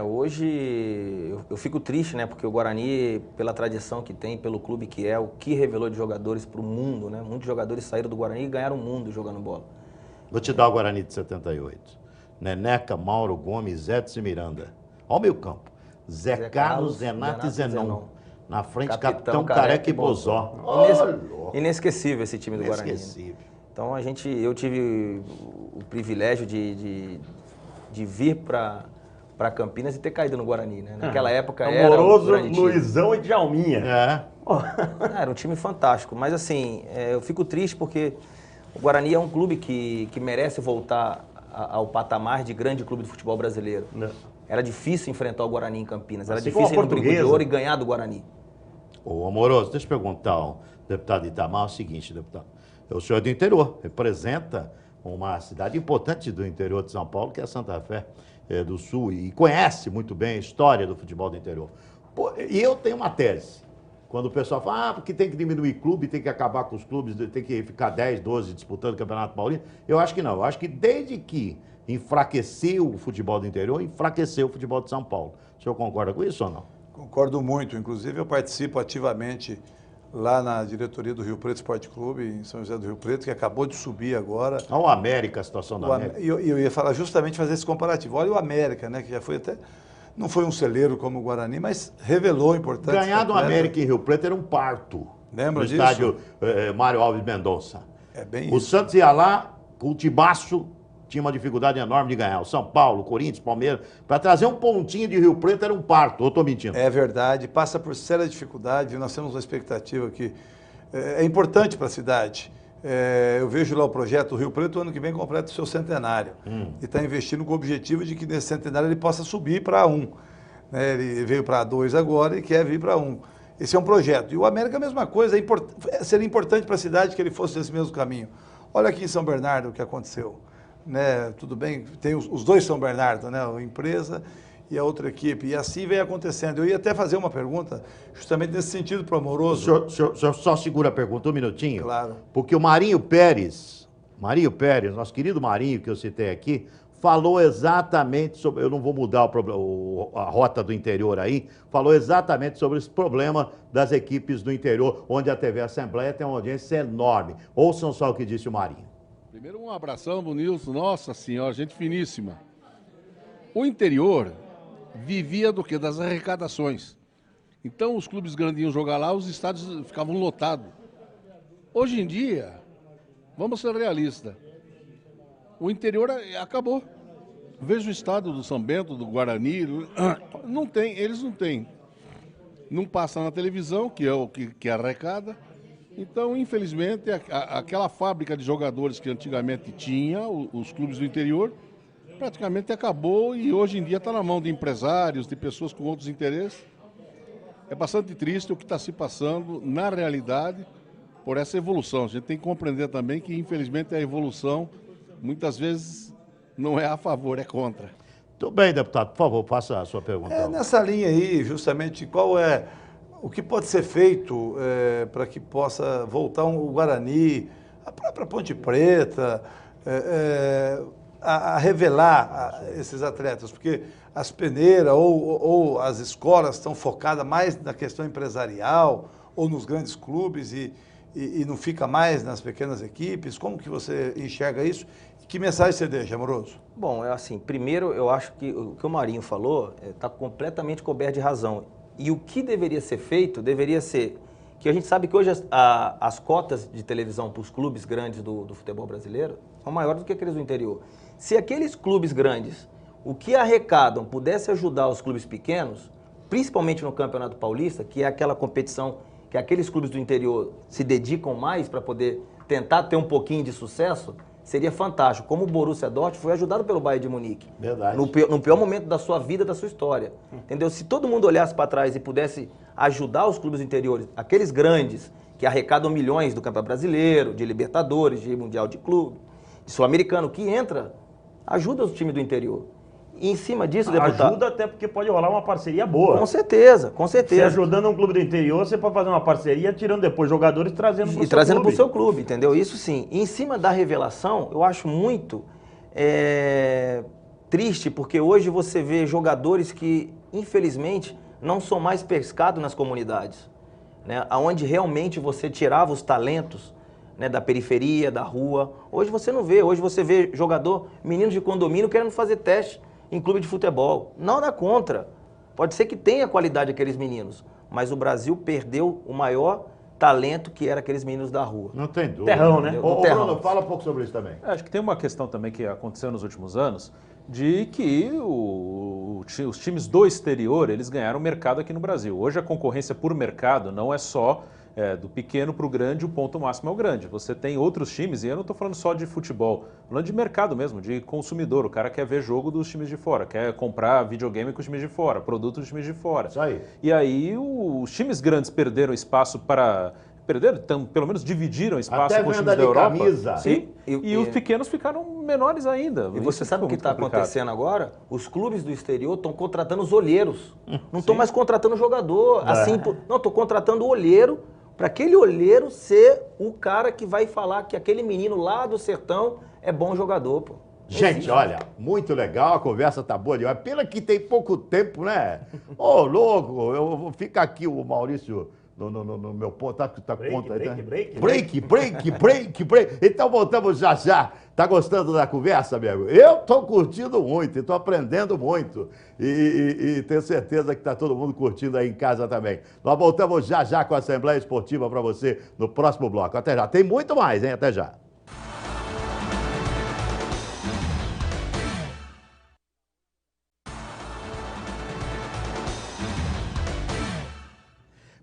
Hoje eu fico triste, né? Porque o Guarani, pela tradição que tem, pelo clube que é, o que revelou de jogadores para o mundo, né? Muitos jogadores saíram do Guarani e ganharam o mundo jogando bola. Vou te dar o Guarani de 78. Neneca, Mauro Gomes, Edson e Miranda. Olha o meio campo. Zé Carlos, Zenato e Zenon. Na frente, Capitão Careca e Bozó. Inesquecível esse time do Guarani. Inesquecível. Então eu tive o privilégio de vir para Campinas e ter caído no Guarani, né? Naquela época era Amoroso, Luizão e Djalminha. Era um time fantástico, mas assim, eu fico triste porque o Guarani é um clube que merece voltar ao patamar de grande clube de futebol brasileiro. Era difícil enfrentar o Guarani em Campinas, era difícil ir no Brinco de Ouro e ganhar do Guarani. Ô, Amoroso, deixa eu perguntar ao deputado Itamar o seguinte, deputado. O senhor é do interior, representa uma cidade importante do interior de São Paulo, que é Santa Fé do Sul, e conhece muito bem a história do futebol do interior. Pô, e eu tenho uma tese. Quando o pessoal fala, porque tem que diminuir clube, tem que acabar com os clubes, tem que ficar 10, 12 disputando o Campeonato Paulista, eu acho que não. Eu acho que desde que enfraqueceu o futebol do interior, enfraqueceu o futebol de São Paulo. O senhor concorda com isso ou não? Concordo muito. Inclusive, eu participo ativamente lá na diretoria do Rio Preto Esporte Clube, em São José do Rio Preto, que acabou de subir agora. Olha o América, a situação do América. Eu ia falar justamente, fazer esse comparativo. Olha o América, né, que já foi até... Não foi um celeiro como o Guarani, mas revelou importante. Ganhar do América em Rio Preto era um parto. Lembra no disso? estádio Mário Alves Mendonça. É bem o isso. Santos ia lá, com o tibaço, tinha uma dificuldade enorme de ganhar. O São Paulo, Corinthians, Palmeiras. Para trazer um pontinho de Rio Preto era um parto. Ou estou mentindo? É verdade. Passa por séria dificuldade. Nós temos uma expectativa que é importante para a cidade. Eu vejo lá o projeto Rio Preto, ano que vem completa o seu centenário. E está investindo com o objetivo de que nesse centenário ele possa subir para 1. Ele veio para 2 agora e quer vir para 1. Esse é um projeto. E o América a mesma coisa. Seria importante para a cidade que ele fosse nesse mesmo caminho. Olha aqui em São Bernardo o que aconteceu. Tudo bem, tem os dois São Bernardo, né? A empresa e a outra equipe. E assim vem acontecendo. Eu ia até fazer uma pergunta, justamente nesse sentido para o Amoroso. O senhor só segura a pergunta um minutinho? Claro. Porque o Marinho Pérez, nosso querido Marinho, que eu citei aqui, falou exatamente sobre... Eu não vou mudar a rota do interior aí. Falou exatamente sobre esse problema das equipes do interior, onde a TV Assembleia tem uma audiência enorme. Ouçam só o que disse o Marinho. Primeiro, um abração, Bonilson. Nossa senhora, gente finíssima. O interior vivia do quê? Das arrecadações. Então, os clubes grandinhos jogar lá, os estádios ficavam lotados. Hoje em dia, vamos ser realistas, o interior acabou. Veja o estado do São Bento, do Guarani, não tem, eles não têm. Não passa na televisão, que é o que arrecada. Então, infelizmente, aquela fábrica de jogadores que antigamente tinha, os clubes do interior, praticamente acabou e hoje em dia está na mão de empresários, de pessoas com outros interesses. É bastante triste o que está se passando na realidade por essa evolução. A gente tem que compreender também que, infelizmente, a evolução muitas vezes não é a favor, é contra. Tudo bem, deputado, por favor, faça a sua pergunta. Nessa linha aí, justamente, qual é o que pode ser feito para que possa voltar o Guarani, a própria Ponte Preta, a revelar esses atletas? Porque as peneiras ou as escolas estão focadas mais na questão empresarial ou nos grandes clubes e não fica mais nas pequenas equipes. Como que você enxerga isso? Que mensagem você deixa, Amoroso? Bom, primeiro eu acho que o que o Marinho falou está completamente coberto de razão. E o que deveria ser feito, deveria ser que a gente sabe que hoje as cotas de televisão para os clubes grandes do futebol brasileiro são maiores do que aqueles do interior. Se aqueles clubes grandes, o que arrecadam, pudesse ajudar os clubes pequenos, principalmente no Campeonato Paulista, que é aquela competição que aqueles clubes do interior se dedicam mais para poder tentar ter um pouquinho de sucesso, seria fantástico. Como o Borussia Dortmund foi ajudado pelo Bayern de Munique. Verdade. No pior momento da sua vida, da sua história. Entendeu? Se todo mundo olhasse para trás e pudesse ajudar os clubes interiores, aqueles grandes que arrecadam milhões do Campeonato Brasileiro, de Libertadores, de Mundial de Clube, de Sul-Americano, que entra, ajuda os times do interior. E em cima disso, deputado... Ajuda até porque pode rolar uma parceria boa. Com certeza, com certeza. Você ajudando um clube do interior, você pode fazer uma parceria, tirando depois jogadores e trazendo para o seu clube. E trazendo para o seu clube, entendeu? Isso sim. E em cima da revelação, eu acho muito triste, porque hoje você vê jogadores que, infelizmente, não são mais pescados nas comunidades, né? Onde realmente você tirava os talentos, né, da periferia, da rua. Hoje você não vê. Hoje você vê jogador, meninos de condomínio querendo fazer teste em clube de futebol. Nada contra. Pode ser que tenha qualidade aqueles meninos, mas o Brasil perdeu o maior talento que era aqueles meninos da rua. Não tem dúvida. Terrão, né? Ô, Bruno, fala um pouco sobre isso também. Acho que tem uma questão também que aconteceu nos últimos anos, de que os times do exterior, eles ganharam mercado aqui no Brasil. Hoje a concorrência por mercado não é só do pequeno para o grande, o ponto máximo é o grande. Você tem outros times, e eu não estou falando só de futebol, falando de mercado mesmo, de consumidor. O cara quer ver jogo dos times de fora, quer comprar videogame com os times de fora, produtos dos times de fora. Isso aí. E aí os times grandes perderam espaço para perderam, pelo menos dividiram espaço Até com os venda times da de Europa. camisa. Sim, e os pequenos ficaram menores ainda. E você sabe o que está acontecendo agora? Os clubes do exterior estão contratando os olheiros. Não estão mais contratando jogador. Assim, não, estou contratando o olheiro, para aquele olheiro ser o cara que vai falar que aquele menino lá do sertão é bom jogador, pô. Gente, olha, muito legal, a conversa tá boa demais. Pena que tem pouco tempo, né? Ô, louco, eu vou ficar aqui, o Maurício, no meu ponto, tá conta aí, break. Então voltamos já. Tá gostando da conversa, amigo? Eu tô curtindo muito, tô aprendendo muito. E tenho certeza que tá todo mundo curtindo aí em casa também. Nós voltamos já com a Assembleia Esportiva para você no próximo bloco. Até já. Tem muito mais, hein? Até já.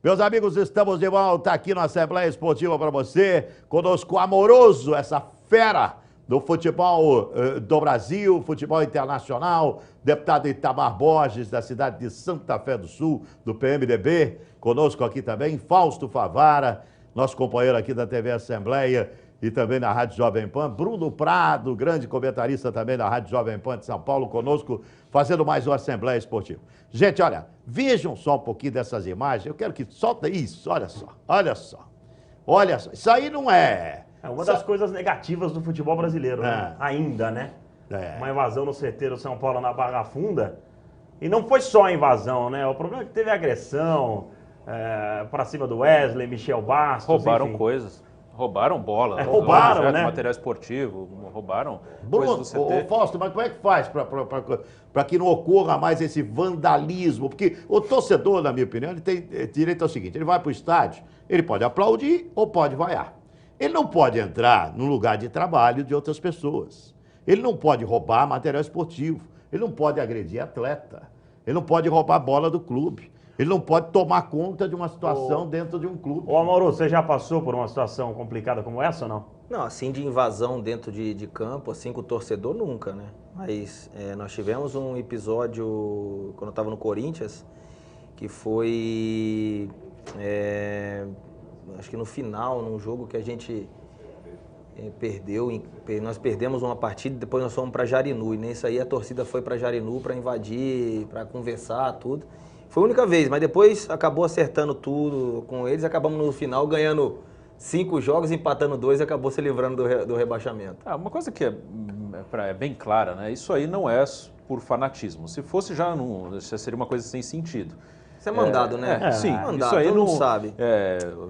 Meus amigos, estamos de volta aqui na Assembleia Esportiva para você. Conosco Amoroso, essa fera do futebol do Brasil, futebol internacional, deputado Itamar Borges, da cidade de Santa Fé do Sul, do PMDB. Conosco aqui também, Fausto Favara, nosso companheiro aqui da TV Assembleia e também na Rádio Jovem Pan. Bruno Prado, grande comentarista também da Rádio Jovem Pan de São Paulo, conosco, fazendo mais uma Assembleia Esportiva. Gente, olha, vejam só um pouquinho dessas imagens. Eu quero que solta isso, olha só. Isso aí não é... É uma das coisas negativas do futebol brasileiro, né? Ainda, né? Uma invasão no CT do São Paulo na Barra Funda. E não foi só a invasão, né? O problema é que teve agressão pra cima do Wesley, Michel Bastos. Roubaram enfim. coisas. Roubaram bola, roubaram, né? Material esportivo, roubaram Bruno, coisas do CT. Fausto, mas como é que faz para que não ocorra mais esse vandalismo? Porque o torcedor, na minha opinião, ele tem direito ao seguinte, ele vai para o estádio, ele pode aplaudir ou pode vaiar. Ele não pode entrar no lugar de trabalho de outras pessoas. Ele não pode roubar material esportivo. Ele não pode agredir atleta. Ele não pode roubar a bola do clube. Ele não pode tomar conta de uma situação dentro de um clube. Ô, Amoroso, você já passou por uma situação complicada como essa ou não? Não, assim de invasão dentro de campo, assim com o torcedor, nunca, né? Mas nós tivemos um episódio, quando eu estava no Corinthians, que foi, acho que no final, num jogo que a gente perdeu, nós perdemos uma partida e depois nós fomos para Jarinu. E nesse aí a torcida foi para Jarinu para invadir, para conversar, tudo. Foi a única vez, mas depois acabou acertando tudo com eles, acabamos no final ganhando 5 jogos, empatando 2 e acabou se livrando do rebaixamento. Uma coisa que é bem clara, né? Isso aí não é por fanatismo. Se fosse já seria uma coisa sem sentido. Isso é mandado, né? Sim, mandado, isso aí todo não mundo sabe.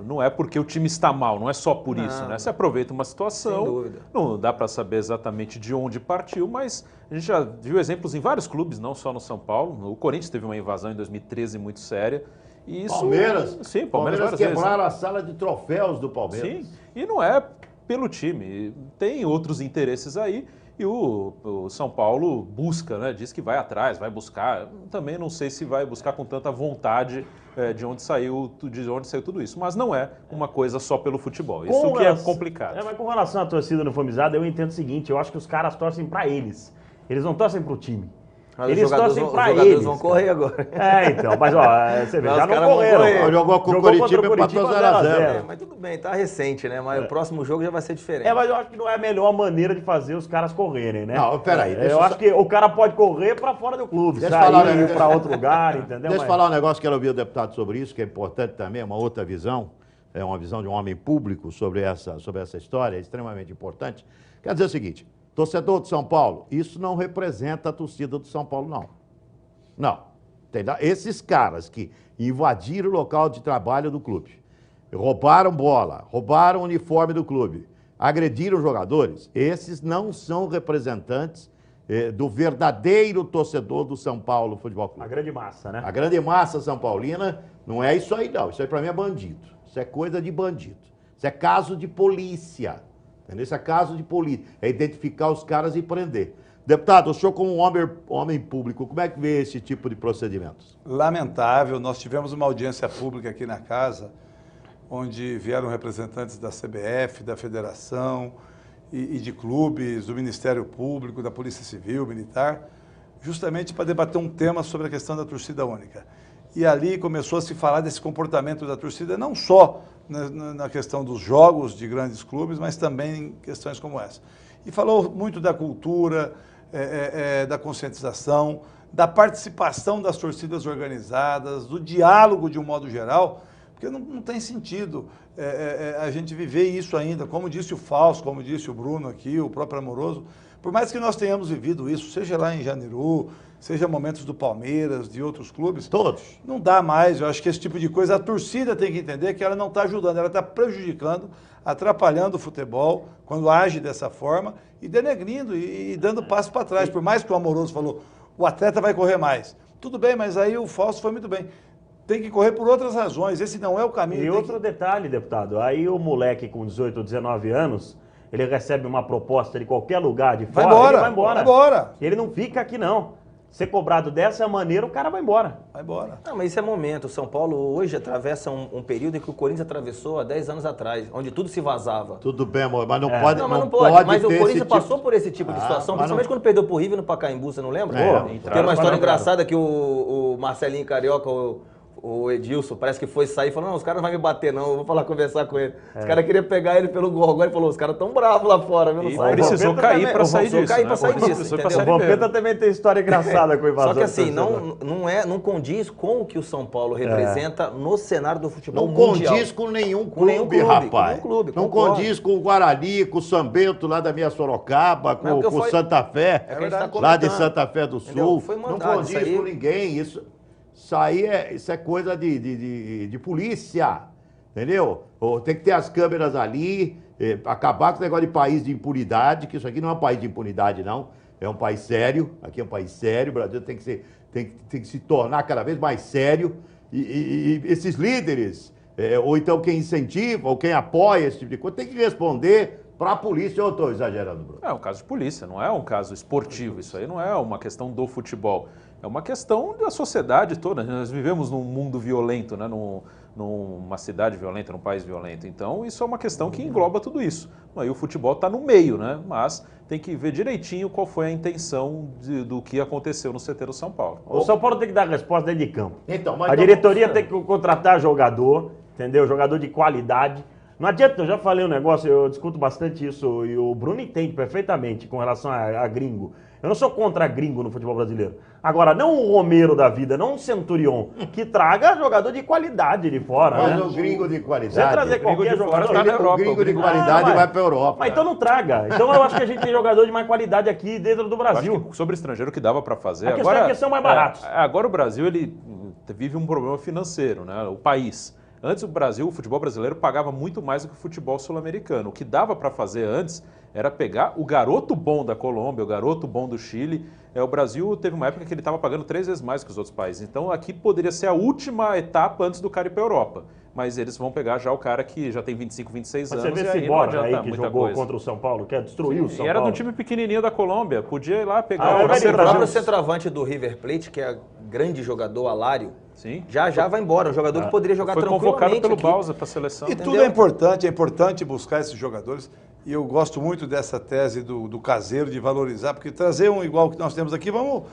Não é porque o time está mal, não é só por isso, né? Você aproveita uma situação, sem dúvida. Não dá para saber exatamente de onde partiu, mas a gente já viu exemplos em vários clubes, não só no São Paulo. O Corinthians teve uma invasão em 2013 muito séria. E isso, Palmeiras? Sim, Palmeiras quebraram a sala de troféus do Palmeiras. Sim, e não é pelo time, tem outros interesses aí. E o São Paulo busca, né? Diz que vai atrás, vai buscar. Também não sei se vai buscar com tanta vontade de onde saiu tudo isso. Mas não é uma coisa só pelo futebol. Isso que é complicado. Mas com relação à torcida uniformizada, eu entendo o seguinte, eu acho que os caras torcem pra eles. Eles não torcem pro time. Mas eles torcem pra eles. Os jogadores vão correr agora. Então, mas você vê, já não correram. Jogou com o Coritiba e empatou 0x0. Mas tudo bem, tá recente, né? Mas o próximo jogo já vai ser diferente. Mas eu acho que não é a melhor maneira de fazer os caras correrem, né? Não, peraí. Eu acho que o cara pode correr pra fora do clube, sair pra outro lugar, entendeu? Deixa eu falar um negócio, quero ouvir o deputado sobre isso, que é importante também, é uma outra visão, é uma visão de um homem público sobre essa história, é extremamente importante. Quer dizer o seguinte, torcedor de São Paulo, isso não representa a torcida do São Paulo, não. Não. Esses caras que invadiram o local de trabalho do clube, roubaram bola, roubaram o uniforme do clube, agrediram jogadores, esses não são representantes do verdadeiro torcedor do São Paulo Futebol Clube. A grande massa, né? A grande massa são paulina não é isso aí, não. Isso aí pra mim é bandido. Isso é coisa de bandido. Isso é caso de polícia. Entendeu? Isso é caso de polícia. É identificar os caras e prender. Deputado, o senhor como um homem público, como é que vê esse tipo de procedimentos? Lamentável. Nós tivemos uma audiência pública aqui na casa, onde vieram representantes da CBF, da Federação e de clubes, do Ministério Público, da Polícia Civil, Militar, justamente para debater um tema sobre a questão da torcida única. E ali começou a se falar desse comportamento da torcida, não só na questão dos jogos de grandes clubes, mas também em questões como essa. E falou muito da cultura, da conscientização, da participação das torcidas organizadas, do diálogo de um modo geral, porque não tem sentido a gente viver isso ainda. Como disse o Fausto, como disse o Bruno aqui, o próprio Amoroso, por mais que nós tenhamos vivido isso, seja lá em Janiru, seja momentos do Palmeiras, de outros clubes, todos, não dá mais. Eu acho que esse tipo de coisa, a torcida tem que entender que ela não está ajudando, ela está prejudicando, atrapalhando o futebol, quando age dessa forma, e denegrindo e dando passo para trás. Por mais que o Amoroso falou, o atleta vai correr mais. Tudo bem, mas aí o Fausto foi muito bem. Tem que correr por outras razões, esse não é o caminho. E outro detalhe, deputado, aí o moleque com 18 ou 19 anos, ele recebe uma proposta de qualquer lugar de fora, ele vai embora. Vai embora. Ele não fica aqui não. Ser cobrado dessa maneira, o cara vai embora. Vai embora. Não, mas isso é momento. O São Paulo hoje atravessa um período em que o Corinthians atravessou há 10 anos atrás, onde tudo se vazava. Tudo bem, amor, mas não pode. Não, mas não pode. Mas o Corinthians passou por esse tipo de situação, principalmente quando perdeu pro River no Pacaembu, você não lembra? Tem uma história engraçada que o Marcelinho Carioca, o Edilson, parece que foi sair e falou, não, os caras não vão me bater não, eu vou falar, conversar com ele. Os caras queriam pegar ele pelo gorgão e falou, os caras tão bravos lá fora, viu? E precisou cair para sair disso. O Vampeta também tem história engraçada com o invasor. Só que assim, não condiz com o que o São Paulo representa no cenário do futebol mundial. Não condiz com nenhum clube, rapaz. Não condiz com o Guarani, com o São Bento lá da minha Sorocaba, com o Santa Fé, lá de Santa Fé do Sul. Não condiz com ninguém, Isso é coisa de polícia, entendeu? Tem que ter as câmeras ali, acabar com esse negócio de país de impunidade, que isso aqui não é um país de impunidade, não. É um país sério, aqui é um país sério, o Brasil tem que se tornar cada vez mais sério. E esses líderes, ou então quem incentiva, ou quem apoia esse tipo de coisa, tem que responder para a polícia. Eu estou exagerando, Bruno. É um caso de polícia, não é um caso esportivo. Isso aí não é uma questão do futebol. É uma questão da sociedade toda. Nós vivemos num mundo violento, né? Numa cidade violenta, num país violento. Então, isso é uma questão que engloba tudo isso. Aí o futebol está no meio, né? Mas tem que ver direitinho qual foi a intenção do que aconteceu no CT do São Paulo. O São Paulo tem que dar resposta dentro de campo. Então, a diretoria tem que contratar jogador, entendeu? Jogador de qualidade. Não adianta, eu já falei um negócio, eu discuto bastante isso, e o Bruno entende perfeitamente com relação a gringo. Eu não sou contra gringo no futebol brasileiro. Agora, não o Romero da vida, não o Centurion, que traga jogador de qualidade de fora. Mas né? o gringo de qualidade. Você trazer qualquer jogador. O gringo de qualidade vai para a Europa. Mas então não traga. Então eu acho que a gente tem jogador de mais qualidade aqui dentro do Brasil. Sobre estrangeiro que dava para fazer. A questão é que são mais baratos. Agora o Brasil ele vive um problema financeiro, né? O país. Antes o Brasil, o futebol brasileiro pagava muito mais do que o futebol sul-americano. O que dava para fazer antes era pegar o garoto bom da Colômbia, o garoto bom do Chile. O Brasil teve uma época que ele estava pagando 3 vezes mais que os outros países. Então aqui poderia ser a última etapa antes do cara ir para a Europa. Mas eles vão pegar já o cara que já tem 25, 26 anos. Você vê esse Borja aí que jogou contra o São Paulo, quer destruir o São Paulo. E era de um time pequenininho da Colômbia. Podia ir lá pegar o próprio centroavante do River Plate, que é grande jogador, Alário. Sim. Já vai embora, um jogador que poderia jogar tranquilamente. Foi convocado pelo Bausa para a seleção. E tudo é importante buscar esses jogadores. E eu gosto muito dessa tese do caseiro, de valorizar, porque trazer um igual que nós temos aqui, vamos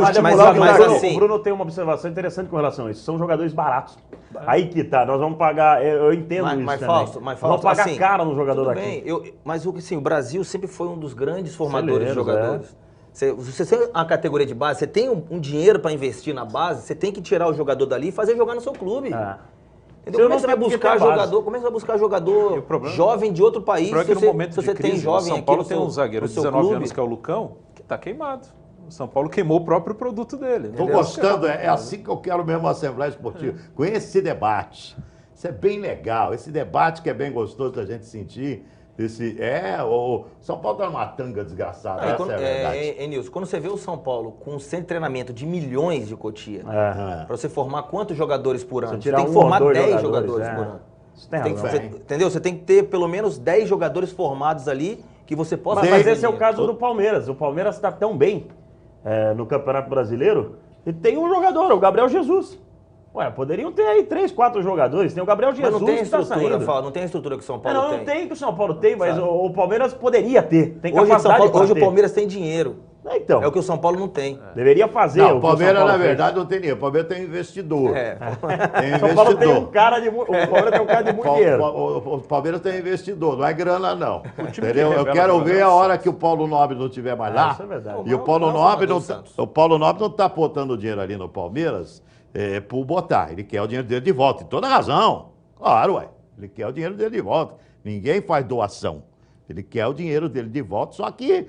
estimular o Bruno tem uma observação interessante com relação a isso. São jogadores baratos. Aí que tá, nós vamos pagar, eu entendo isso mas também. Vamos pagar assim, caro no jogador daqui. Bem, mas assim, o Brasil sempre foi um dos grandes formadores de jogadores. Você tem uma categoria de base, você tem um dinheiro para investir na base, você tem que tirar o jogador dali e fazer jogar no seu clube. Entendeu? Como é que você vai buscar jogador? Como é que você vai buscar jogador jovem de outro país? Se você tem jovem São Paulo tem um zagueiro de 19 anos que é o Lucão, que está queimado. O São Paulo queimou o próprio produto dele. Estou gostando, é assim que eu quero mesmo a Assembleia Esportiva, com esse debate. Isso é bem legal, esse debate que é bem gostoso da gente sentir. O São Paulo tá numa tanga desgraçada, essa é a verdade. Nilson, quando você vê o São Paulo com um centro de treinamento de milhões de Cotia, para você formar quantos jogadores por ano? Você tem que formar 10 jogadores por ano. Entendeu? Você tem que ter pelo menos 10 jogadores formados ali que você possa... Mas esse é o caso do Palmeiras. O Palmeiras está tão bem no Campeonato Brasileiro e tem um jogador, o Gabriel Jesus. Ué, poderiam ter aí 3, 4 jogadores. Tem o Gabriel Jesus. Mas não tem estrutura, não tem a estrutura que o São Paulo tem. Não tem que o São Paulo tem, mas o Palmeiras poderia ter. Tem capacidade hoje o Palmeiras tem dinheiro. Então. É o que o São Paulo não tem. Deveria fazer. Não, o Palmeiras, na verdade, não tem dinheiro. O Palmeiras tem investidor. Tem investidor. O Paulo tem um cara de, o Palmeiras tem um cara de muito dinheiro. O Palmeiras tem investidor, não é grana, não. Entendeu? Eu quero ver a hora que o Paulo Nobre não estiver mais lá. Isso é verdade. E o Paulo Nobre não está botando dinheiro ali no Palmeiras por botar. Ele quer o dinheiro dele de volta. Tem toda razão. Claro, ué. Ele quer o dinheiro dele de volta. Ninguém faz doação. Ele quer o dinheiro dele de volta, só que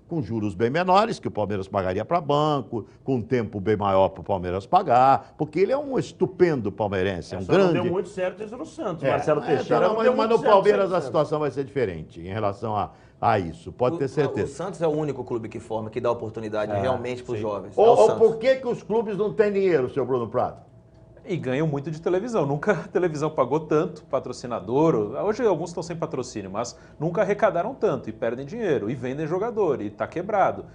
com juros bem menores, que o Palmeiras pagaria para banco, com um tempo bem maior para o Palmeiras pagar, porque ele é um estupendo palmeirense, é um grande... Não deu muito certo isso no Santos, Marcelo Teixeira. Mas no Palmeiras a situação vai ser diferente em relação a isso, pode ter certeza. O Santos é o único clube que forma, que dá oportunidade realmente para os jovens. Ou por que os clubes não têm dinheiro, seu Bruno Prado? E ganham muito de televisão. Nunca a televisão pagou tanto, patrocinador. Hoje alguns estão sem patrocínio, mas nunca arrecadaram tanto e perdem dinheiro e vendem jogador e está quebrado.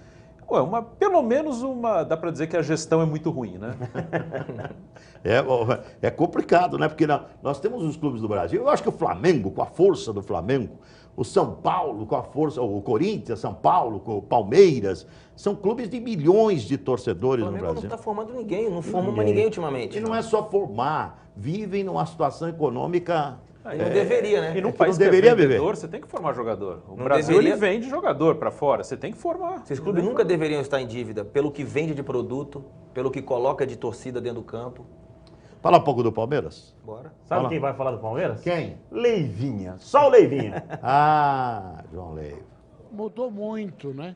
Pelo menos dá para dizer que a gestão é muito ruim, né? É complicado, né? Porque nós temos os clubes do Brasil. Eu acho que o Flamengo, com a força do Flamengo, o São Paulo, com a força, o Corinthians, São Paulo, com o Palmeiras, são clubes de milhões de torcedores no Brasil. O Flamengo não está formando ninguém, não forma mais ninguém ultimamente. E não é só formar, vivem numa situação econômica... não deveria, né? E num país que é vendedor, você tem que formar jogador. O Brasil ele vende jogador para fora, você tem que formar. Esses clubes nunca deveriam estar em dívida pelo que vende de produto, pelo que coloca de torcida dentro do campo. Fala um pouco do Palmeiras. Bora. Sabe quem vai falar do Palmeiras? Quem? Leivinha. Só o Leivinha. João Leiva. Mudou muito, né?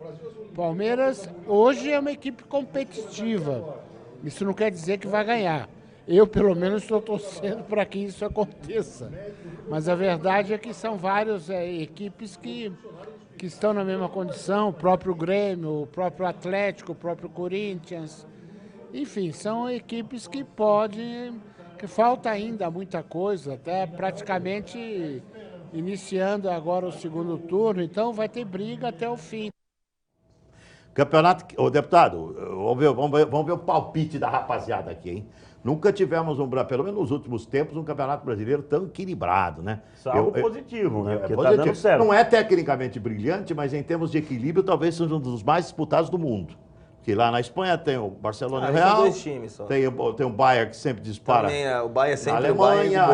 Palmeiras hoje é uma equipe competitiva. Isso não quer dizer que vai ganhar. Eu, pelo menos, estou torcendo para que isso aconteça. Mas a verdade é que são várias equipes que estão na mesma condição. O próprio Grêmio, o próprio Atlético, o próprio Corinthians. Enfim, são equipes que que falta ainda muita coisa, até praticamente iniciando agora o segundo turno, então vai ter briga até o fim. Campeonato, deputado, vamos ver o palpite da rapaziada aqui, hein? Nunca tivemos, pelo menos nos últimos tempos, um campeonato brasileiro tão equilibrado, né? Isso é algo positivo, né? Porque positivo. Tá dando certo. Não é tecnicamente brilhante, mas em termos de equilíbrio, talvez seja um dos mais disputados do mundo. Que lá na Espanha tem o Barcelona e o Real, dois times só. Tem o Bayern que sempre dispara. Também, o Bayern sempre na Alemanha,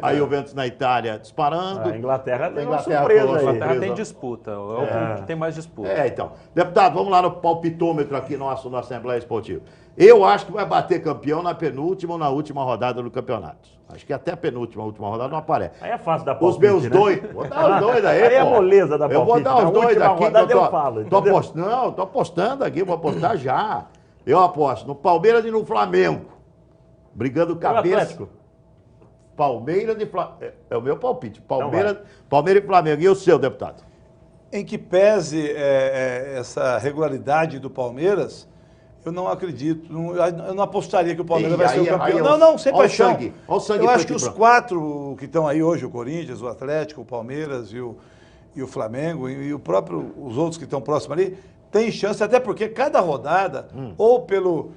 aí o Juventus na Itália disparando. A Inglaterra tem uma surpresa aí. A Inglaterra tem disputa, é o clube que tem mais disputa. Então. Deputado, vamos lá no palpitômetro aqui nosso na Assembleia Esportiva. Eu acho que vai bater campeão na penúltima ou na última rodada do campeonato. Acho que até a penúltima, última rodada não aparece. Aí é fácil dar palpite, os meus dois, vou dar os dois aí, aí é moleza da palpite. Eu vou dar os dois aqui. Tô apostando aqui, vou apostar já. Eu aposto no Palmeiras e no Flamengo. Brigando cabeça. Palmeiras e Flamengo. É o meu palpite. Palmeiras e Flamengo. E o seu, deputado? Em que pese essa regularidade do Palmeiras, eu não acredito, eu não apostaria que o Palmeiras vai ser o campeão. Não, sem paixão. Eu acho que os quatro que estão aí hoje, o Corinthians, o Atlético, o Palmeiras e o Flamengo, e os outros que estão próximos ali, tem chance, até porque cada rodada, ou pelo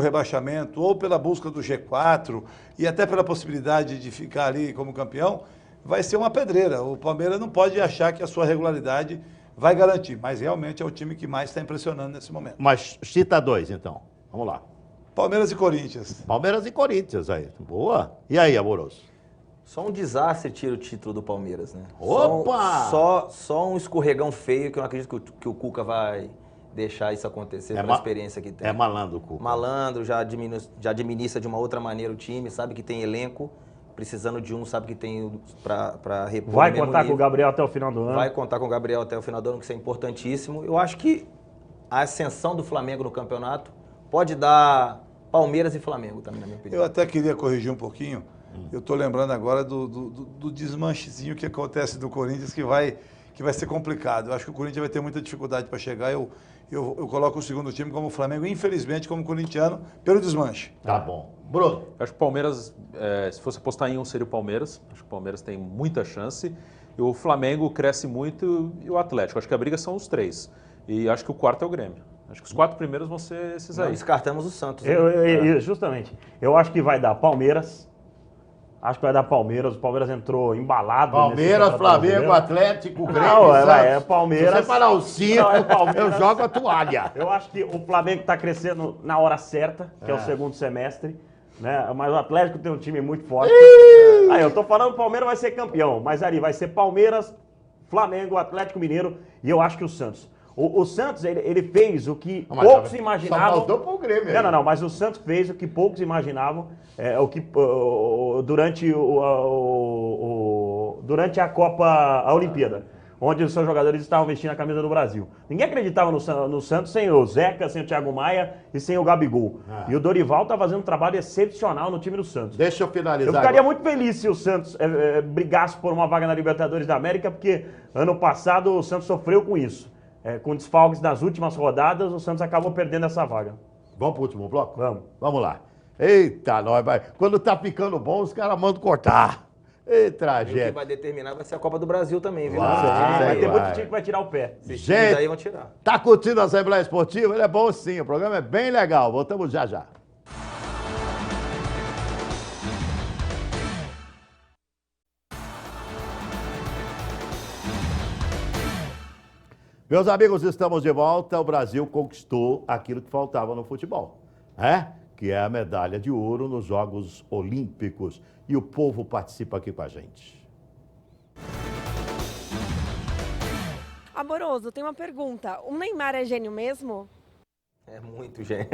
rebaixamento, ou pela busca do G4, e até pela possibilidade de ficar ali como campeão, vai ser uma pedreira. O Palmeiras não pode achar que a sua regularidade vai garantir, mas realmente é o time que mais está impressionando nesse momento. Mas cita dois, então. Vamos lá. Palmeiras e Corinthians. Palmeiras e Corinthians aí. Boa. E aí, Amoroso? Só um desastre tira o título do Palmeiras, né? Opa! Só um escorregão feio que eu não acredito que o Cuca vai deixar isso acontecer pela experiência que tem. É malandro o Cuca. Malandro, já administra de uma outra maneira o time, sabe que tem elenco, precisando de sabe que tem para repor. Vai contar com o Gabriel até o final do ano. Vai contar com o Gabriel até o final do ano, que isso é importantíssimo. Eu acho que a ascensão do Flamengo no campeonato pode dar Palmeiras e Flamengo também, na minha opinião. Eu até queria corrigir um pouquinho. Eu estou lembrando agora do desmanchezinho que acontece do Corinthians, que vai ser complicado. Eu acho que o Corinthians vai ter muita dificuldade para chegar. Eu coloco o segundo time como o Flamengo, infelizmente, como corintiano, pelo desmanche. Tá bom. Bruno? Acho que o Palmeiras, se fosse apostar em seria o Palmeiras. Acho que o Palmeiras tem muita chance. E o Flamengo cresce muito e o Atlético. Acho que a briga são os três. E acho que o quarto é o Grêmio. Acho que os quatro primeiros vão ser esses aí. Não descartamos o Santos. Justamente. Eu acho que vai dar Palmeiras, Acho que vai dar Palmeiras. O Palmeiras entrou embalado. Palmeiras, Flamengo, Atlético, Grêmio, não, Palmeiras. Se você falar os 5, eu jogo a toalha. Eu acho que o Flamengo está crescendo na hora certa, que é o segundo semestre. Né? Mas o Atlético tem um time muito forte. Aí eu tô falando que o Palmeiras vai ser campeão, mas ali vai ser Palmeiras, Flamengo, Atlético Mineiro e eu acho que o Santos. O Santos, ele fez o que poucos imaginavam. Só faltou pro Grêmio. Não, mas o Santos fez o que poucos imaginavam durante a Copa, a Olimpíada, onde os seus jogadores estavam vestindo a camisa do Brasil. Ninguém acreditava no Santos sem o Zeca, sem o Thiago Maia e sem o Gabigol. E o Dorival está fazendo um trabalho excepcional no time do Santos. Deixa eu finalizar. Eu ficaria muito feliz se o Santos brigasse por uma vaga na Libertadores da América, porque ano passado o Santos sofreu com isso. Com desfalques nas últimas rodadas, o Santos acabou perdendo essa vaga. Vamos pro último bloco? Vamos. Vamos lá. Eita, nós vai. Quando tá ficando bom, os caras mandam cortar. Eita, tragédia. O que vai determinar vai ser a Copa do Brasil também, viu? Vai ter muito time que vai tirar o pé. Gente, aí vão tirar. Tá curtindo a Assembleia Esportiva? Ele é bom sim, o programa é bem legal. Voltamos já já. Meus amigos, estamos de volta. O Brasil conquistou aquilo que faltava no futebol, que é a medalha de ouro nos Jogos Olímpicos. E o povo participa aqui com a gente. Amoroso, tem uma pergunta. O Neymar é gênio mesmo? É muito gênio.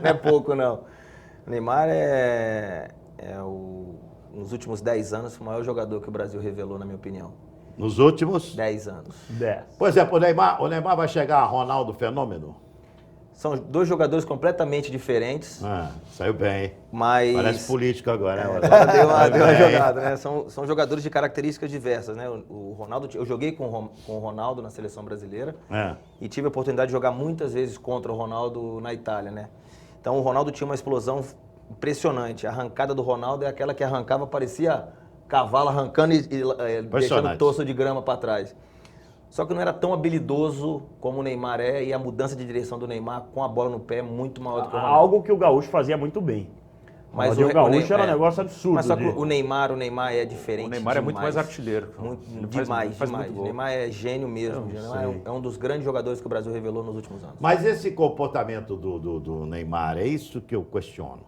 Não é pouco, não. O Neymar nos últimos 10 anos, foi o maior jogador que o Brasil revelou, na minha opinião. Nos últimos? 10 anos. 10. Por exemplo, o Neymar vai chegar a Ronaldo Fenômeno? São dois jogadores completamente diferentes. Saiu bem. Mas... Parece político agora, né? Deu uma jogada, né? São jogadores de características diversas, né? O Ronaldo, eu joguei com o Ronaldo na seleção brasileira e tive a oportunidade de jogar muitas vezes contra o Ronaldo na Itália, né? Então o Ronaldo tinha uma explosão impressionante. A arrancada do Ronaldo é aquela que arrancava, parecia cavalo arrancando e deixando torso de grama para trás. Só que não era tão habilidoso como o Neymar é, e a mudança de direção do Neymar com a bola no pé é muito maior do que o Ronaldo. Algo que o Gaúcho fazia muito bem. Mas o Gaúcho era um negócio absurdo. Mas só que o Neymar é diferente. O Neymar é muito mais artilheiro. Demais. O Neymar é gênio mesmo. O Neymar é um dos grandes jogadores que o Brasil revelou nos últimos anos. Mas esse comportamento do Neymar, é isso que eu questiono.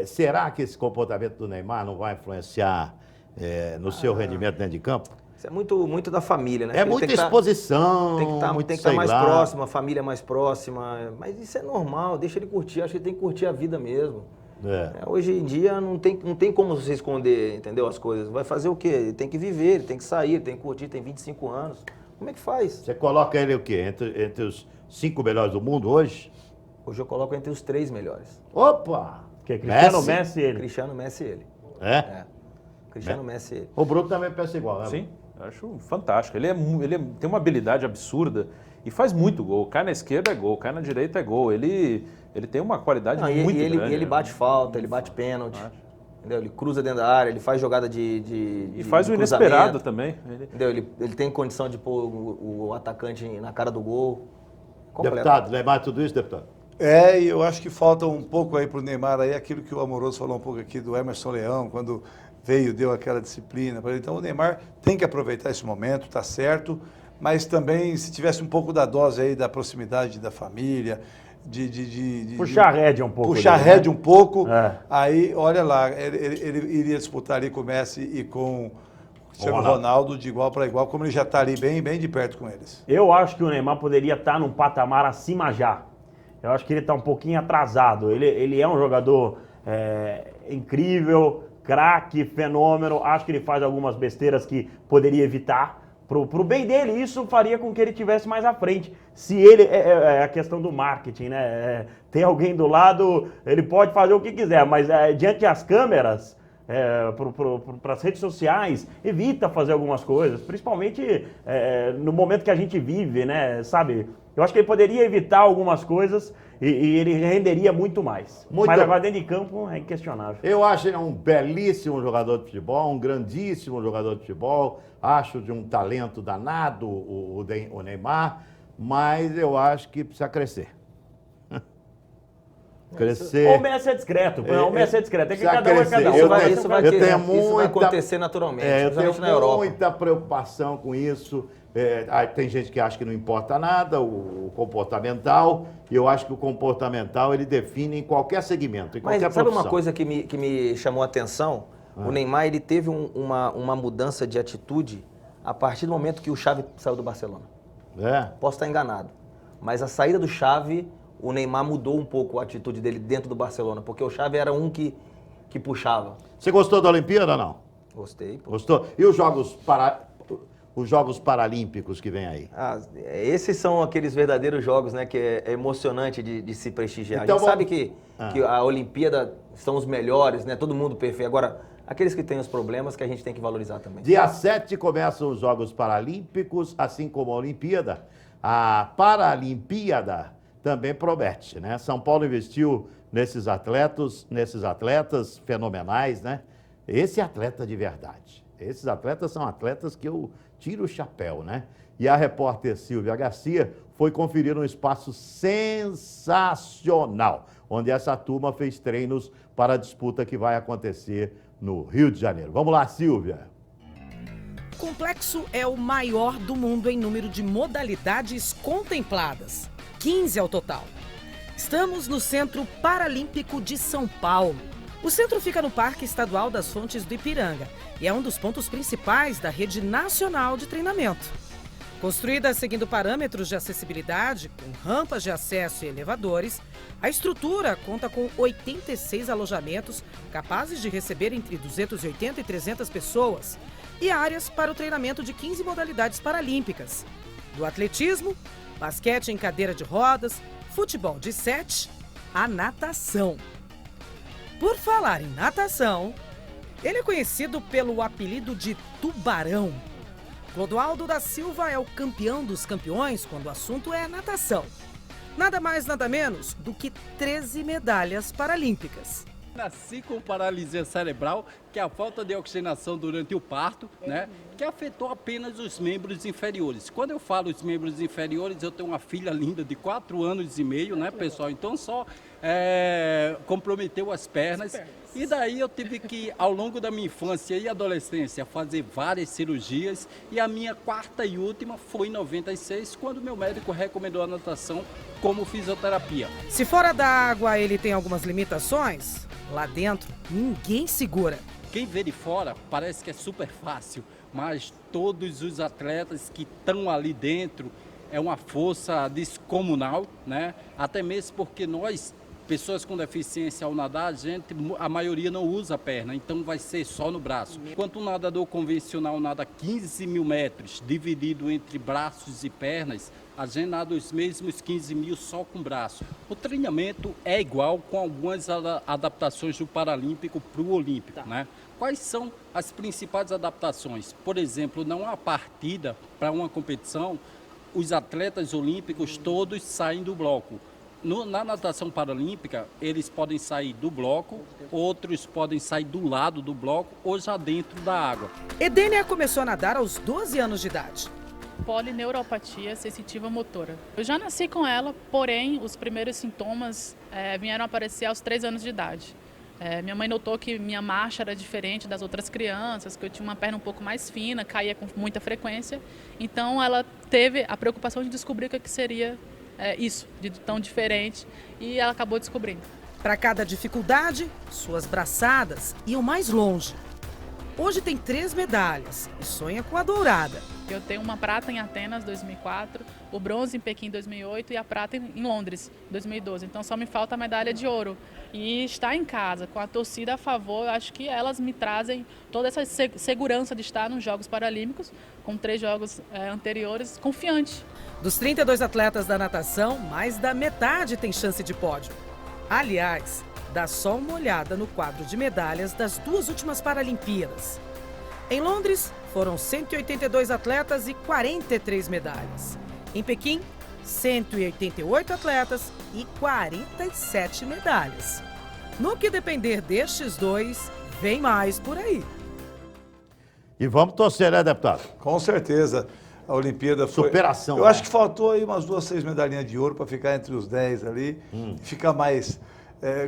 Será que esse comportamento do Neymar não vai influenciar no seu rendimento dentro de campo? Isso é muito da família, né? É muita exposição. Tem que estar mais próximo, a família mais próxima. Mas isso é normal, deixa ele curtir. Acho que ele tem que curtir a vida mesmo. Hoje em dia não tem como você esconder, entendeu, as coisas. Vai fazer o quê? Ele tem que viver, ele tem que sair, ele tem que curtir, tem 25 anos. Como é que faz? Você coloca ele o quê? Entre os 5 melhores do mundo hoje? Hoje eu coloco entre os 3 melhores. Opa! Que é Cristiano Messi e ele. Cristiano Messi e ele. Cristiano Messi e ele. O Bruno também pensa igual, né? Sim, eu acho fantástico. Ele tem uma habilidade absurda e faz muito gol. Cai na esquerda é gol, cai na direita é gol. Ele tem uma qualidade muito grande. E ele bate falta, ele bate pênalti. Entendeu? Ele cruza dentro da área, ele faz jogada E faz o inesperado também. Entendeu? Ele tem condição de pôr o atacante na cara do gol. Deputado, Neymar, tudo isso, deputado? E eu acho que falta um pouco aí para o Neymar aí, aquilo que o Amoroso falou um pouco aqui do Emerson Leão, quando deu aquela disciplina. Então o Neymar tem que aproveitar esse momento, tá certo, mas também se tivesse um pouco da dose aí da proximidade da família, puxar a rédea um pouco. Puxar a rédea um pouco, aí olha lá, ele iria disputar ali com o Messi e com o Cristiano Ronaldo de igual para igual, como ele já está ali bem de perto com eles. Eu acho que o Neymar poderia estar num patamar acima já. Eu acho que ele está um pouquinho atrasado. Ele é um jogador incrível, craque, fenômeno. Acho que ele faz algumas besteiras que poderia evitar. Pro bem dele, isso faria com que ele tivesse mais à frente. Se ele... É a questão do marketing, né? Tem alguém do lado, ele pode fazer o que quiser, mas diante das câmeras, para as redes sociais, evita fazer algumas coisas. Principalmente no momento que a gente vive, né? Sabe? Eu acho que ele poderia evitar algumas coisas e ele renderia muito mais. Mas agora dentro de campo é inquestionável. Eu acho ele um belíssimo jogador de futebol, um grandíssimo jogador de futebol. Acho de um talento danado o Neymar, mas eu acho que precisa crescer. Crescer. Ou o Messi é discreto. O Messi é discreto. É que cada um é cada um. Isso vai acontecer naturalmente, eu na Europa. tenho muita preocupação com isso. Tem gente que acha que não importa nada, o comportamental, e eu acho que o comportamental ele define em qualquer segmento, em qualquer profissão. Sabe uma coisa que me chamou a atenção? O Neymar ele teve uma mudança de atitude a partir do momento que o Xavi saiu do Barcelona. Posso estar enganado, mas a saída do Xavi, o Neymar mudou um pouco a atitude dele dentro do Barcelona, porque o Xavi era um que puxava. Você gostou da Olimpíada ou não? Gostei. Pô. Gostou? E os Jogos Paralímpicos que vem aí? Esses são aqueles verdadeiros jogos, né, que é emocionante de se prestigiar. Então, a gente sabe que a Olimpíada são os melhores, né, todo mundo perfeito. Agora, aqueles que têm os problemas que a gente tem que valorizar também. Dia 7 começam os Jogos Paralímpicos, assim como a Olimpíada. A Paralimpíada também promete, né? São Paulo investiu nesses atletas fenomenais, né? Esse é atleta de verdade. Esses atletas são atletas que eu tiro o chapéu, né? E a repórter Silvia Garcia foi conferir um espaço sensacional, onde essa turma fez treinos para a disputa que vai acontecer no Rio de Janeiro. Vamos lá, Silvia. O complexo é o maior do mundo em número de modalidades contempladas. 15 ao total. Estamos no Centro Paralímpico de São Paulo. O centro fica no Parque Estadual das Fontes do Ipiranga e é um dos pontos principais da rede nacional de treinamento. Construída seguindo parâmetros de acessibilidade, com rampas de acesso e elevadores, a estrutura conta com 86 alojamentos capazes de receber entre 280 e 300 pessoas e áreas para o treinamento de 15 modalidades paralímpicas, do atletismo, basquete em cadeira de rodas, futebol de 7, a natação. Por falar em natação, ele é conhecido pelo apelido de Tubarão. Clodoaldo da Silva é o campeão dos campeões quando o assunto é natação. Nada mais, nada menos do que 13 medalhas paralímpicas. Nasci com paralisia cerebral, que é a falta de oxigenação durante o parto, né? Que afetou apenas os membros inferiores. Quando eu falo os membros inferiores, eu tenho uma filha linda de 4 anos e meio, né, pessoal? Então só comprometeu as pernas. E daí eu tive que, ao longo da minha infância e adolescência, fazer várias cirurgias. E a minha quarta e última foi em 96, quando meu médico recomendou a natação como fisioterapia. Se fora da água ele tem algumas limitações, lá dentro ninguém segura. Quem vê de fora parece que é super fácil, mas todos os atletas que estão ali dentro é uma força descomunal, né? Até mesmo porque nós, pessoas com deficiência ao nadar, a maioria não usa a perna, então vai ser só no braço. Enquanto um nadador convencional nada 15 mil metros, dividido entre braços e pernas, a gente nada os mesmos 15 mil só com braço. O treinamento é igual, com algumas adaptações do Paralímpico para o Olímpico, né? Quais são as principais adaptações? Por exemplo, não há partida para uma competição, os atletas olímpicos todos saem do bloco. Na natação paralímpica, eles podem sair do bloco, outros podem sair do lado do bloco ou já dentro da água. Edênia começou a nadar aos 12 anos de idade. Polineuropatia sensitiva motora. Eu já nasci com ela, porém os primeiros sintomas vieram aparecer aos 3 anos de idade. Minha mãe notou que minha marcha era diferente das outras crianças, que eu tinha uma perna um pouco mais fina, caía com muita frequência. Então ela teve a preocupação de descobrir o que seria isso, de tão diferente, e ela acabou descobrindo. Para cada dificuldade, suas braçadas iam mais longe. Hoje tem 3 medalhas e sonha com a dourada. Eu tenho uma prata em Atenas, 2004, o bronze em Pequim, 2008 e a prata em Londres, 2012. Então só me falta a medalha de ouro. E estar em casa, com a torcida a favor, eu acho que elas me trazem toda essa segurança de estar nos Jogos Paralímpicos, com 3 jogos anteriores, confiante. Dos 32 atletas da natação, mais da metade tem chance de pódio. Aliás, dá só uma olhada no quadro de medalhas das 2 últimas Paralimpíadas. Em Londres, foram 182 atletas e 43 medalhas. Em Pequim, 188 atletas e 47 medalhas. No que depender destes 2, vem mais por aí. E vamos torcer, né, deputado? Com certeza. A Olimpíada foi... Superação. Eu acho que faltou aí umas 2, 3 medalhinhas de ouro para ficar entre os 10 ali, ficar mais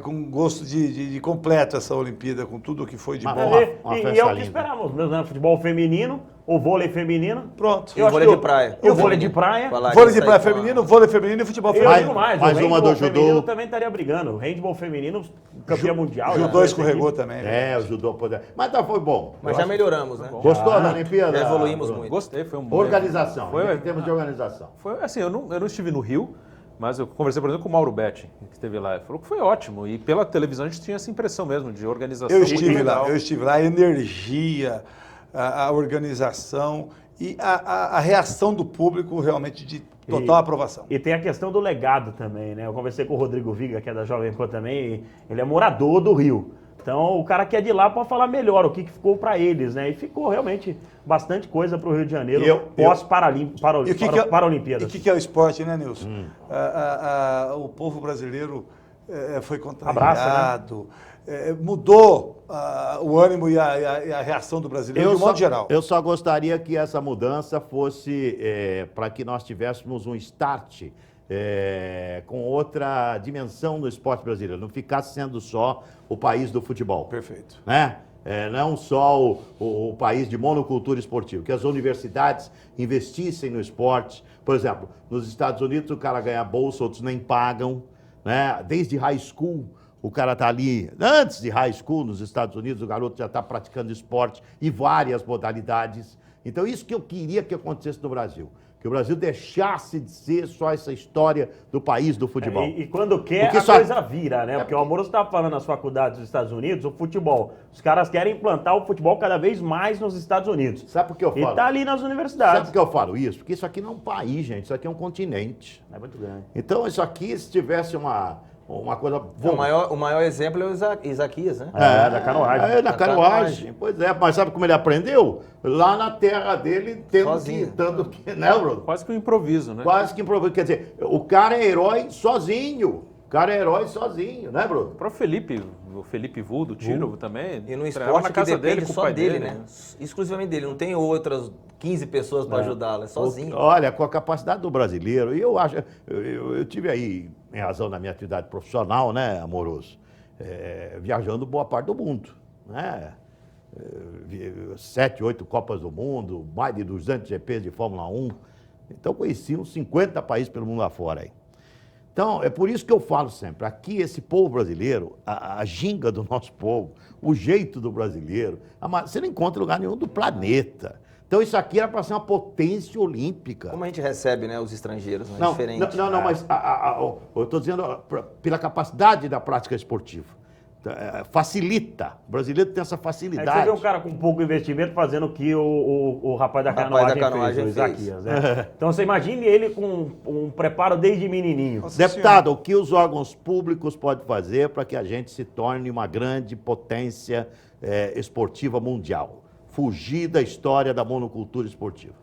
com gosto de completo essa Olimpíada, com tudo que foi de bom. E é o que esperávamos mesmo, né? Futebol feminino, o vôlei feminino. Pronto. E o vôlei de praia. E o vôlei de praia. Vôlei de praia feminino, vôlei feminino e futebol feminino. Mais uma do judô. O feminino também estaria brigando. O handball feminino, campeão mundial. Judô escorregou também. O judô poder. Mas foi bom. Mas já melhoramos, né? Gostou da Olimpíada? Já evoluímos muito. Gostei, foi um bom. Organização. Foi em termos de organização. Foi assim, eu não estive no Rio, mas eu conversei, por exemplo, com o Mauro Betti, que esteve lá. Ele falou que foi ótimo. E pela televisão a gente tinha essa impressão mesmo de organização. Eu estive lá. A energia, a organização e a reação do público realmente de total aprovação. E tem a questão do legado também, né? Eu conversei com o Rodrigo Viga, que é da Jovem Pan também, ele é morador do Rio. Então, o cara que é de lá pode falar melhor o que ficou para eles, né? E ficou realmente bastante coisa para o Rio de Janeiro pós-Paralimpíadas. E o que é o esporte, né, Nilson? O povo brasileiro foi contrariado, abraça, né? Mudou o ânimo e a reação do brasileiro de modo geral. Eu só gostaria que essa mudança fosse para que nós tivéssemos um start com outra dimensão no esporte brasileiro, não ficasse sendo só o país do futebol. Perfeito. Né? Não só o país de monocultura esportiva, que as universidades investissem no esporte. Por exemplo, nos Estados Unidos o cara ganha bolsa, outros nem pagam, né? Desde high school, o cara está ali, antes de high school nos Estados Unidos, o garoto já está praticando esporte e várias modalidades. Então isso que eu queria que acontecesse no Brasil. Que o Brasil deixasse de ser só essa história do país do futebol. E quando quer, a coisa vira, né? Porque o Amoroso estava falando nas faculdades dos Estados Unidos, o futebol. Os caras querem implantar o futebol cada vez mais nos Estados Unidos. Sabe por que eu falo? E tá ali nas universidades. Sabe por que eu falo isso? Porque isso aqui não é um país, gente. Isso aqui é um continente. É muito grande. Então, isso aqui, se tivesse uma coisa... O maior exemplo é o Isaquias, né? Da canoagem. Da canoagem. Pois é, mas sabe como ele aprendeu? Lá na terra dele, tendo que, né, Bruno? Quase que um improviso, né? Quase que improviso. Quer dizer, o cara é herói sozinho. O cara é herói sozinho, né, Bruno? O Felipe Vu, do tiro também. E no esporte que depende só dele, né? Exclusivamente dele. Não tem outras 15 pessoas para ajudá-lo, é sozinho. Olha, com a capacidade do brasileiro, e eu acho, eu tive aí, em razão da minha atividade profissional, né, Amoroso, viajando boa parte do mundo, né? 7, 8 Copas do Mundo, mais de 200 GPs de Fórmula 1. Então, conheci uns 50 países pelo mundo afora aí. Então, é por isso que eu falo sempre, aqui esse povo brasileiro, a ginga do nosso povo, o jeito do brasileiro, você não encontra em lugar nenhum do planeta. Então, isso aqui era para ser uma potência olímpica. Como a gente recebe, né, os estrangeiros, né? Diferente. Não, mas eu estou dizendo pela capacidade da prática esportiva. Facilita. O brasileiro tem essa facilidade. Você vê um cara com pouco investimento fazendo o que o rapaz da canoagem fez, o Isaquias, né? Então você imagine ele com um preparo desde menininho. Nossa, deputado, o que os órgãos públicos podem fazer para que a gente se torne uma grande potência esportiva mundial? Fugir da história da monocultura esportiva.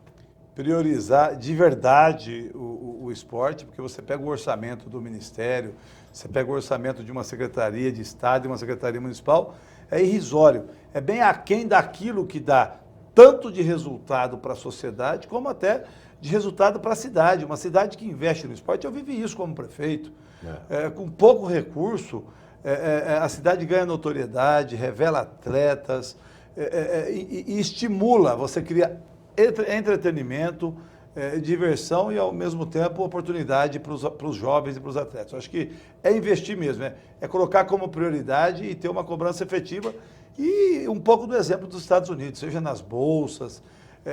Priorizar de verdade o esporte, porque você pega o orçamento do Ministério, você pega o orçamento de uma Secretaria de Estado e uma Secretaria Municipal, é irrisório. É bem aquém daquilo que dá tanto de resultado para a sociedade, como até de resultado para a cidade. Uma cidade que investe no esporte, eu vivi isso como prefeito. Com pouco recurso, a cidade ganha notoriedade, revela atletas e estimula, você cria entretenimento, diversão e, ao mesmo tempo, oportunidade para os jovens e para os atletas. Eu acho que é investir mesmo, é colocar como prioridade e ter uma cobrança efetiva e um pouco do exemplo dos Estados Unidos, seja nas bolsas,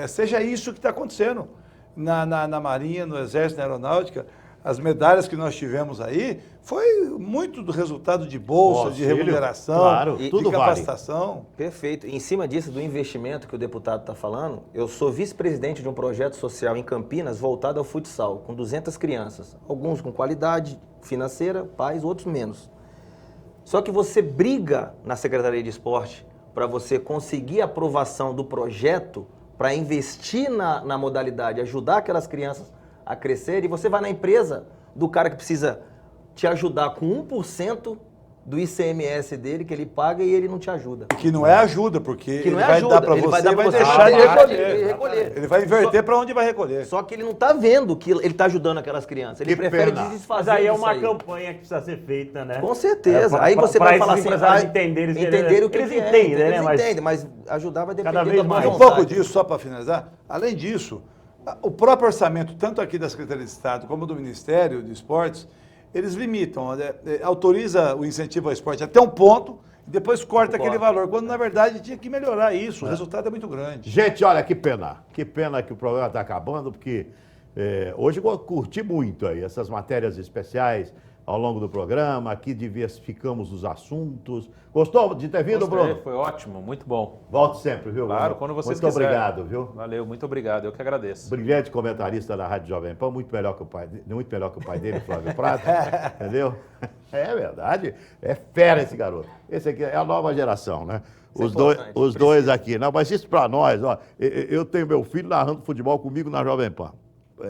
seja isso que está acontecendo na Marinha, no Exército, na Aeronáutica. As medalhas que nós tivemos aí foi muito do resultado de bolsa, de remuneração, de capacitação. Vale. Perfeito. Em cima disso, do investimento que o deputado está falando, eu sou vice-presidente de um projeto social em Campinas voltado ao futsal, com 200 crianças. Alguns com qualidade financeira, pais, outros menos. Só que você briga na Secretaria de Esporte para você conseguir a aprovação do projeto para investir na modalidade, ajudar aquelas crianças a crescer, e você vai na empresa do cara que precisa te ajudar com 1% do ICMS dele, que ele paga e ele não te ajuda. Que não é ajuda, porque Que não ele é vai ajuda, dar para ele você vai dar e vai pra você deixar de recolher. Ele vai inverter para onde vai recolher. Só que ele não tá vendo que ele tá ajudando aquelas crianças. Ele prefere desfazer. Mas aí é disso uma campanha que precisa ser feita, né? Com certeza. Aí você vai falar assim, entenderem o que eles é. entendem, né? Eles entendem, mas ajudar vai depender cada vez mais. Um pouco disso, só para finalizar. Além disso, o próprio orçamento, tanto aqui da Secretaria de Estado como do Ministério de Esportes, eles limitam, autoriza o incentivo ao esporte até um ponto e depois corta aquele valor, quando na verdade tinha que melhorar isso, o resultado é muito grande. Gente, olha, que pena que o programa está acabando, porque hoje eu curti muito aí essas matérias especiais ao longo do programa, aqui diversificamos os assuntos. Gostou de ter vindo, Gostei, Bruno? foi ótimo, muito bom. Volte sempre, viu, Bruno? Claro, quando vocês muito quiserem. Obrigado, viu? Valeu, muito obrigado, eu que agradeço. Brilhante comentarista da Rádio Jovem Pan, muito melhor que o pai dele, Flávio Prado, entendeu? É verdade, é fera esse garoto. Esse aqui é a nova geração, né? Os dois aqui. Não, mas isso para nós, ó, eu tenho meu filho narrando futebol comigo na Jovem Pan,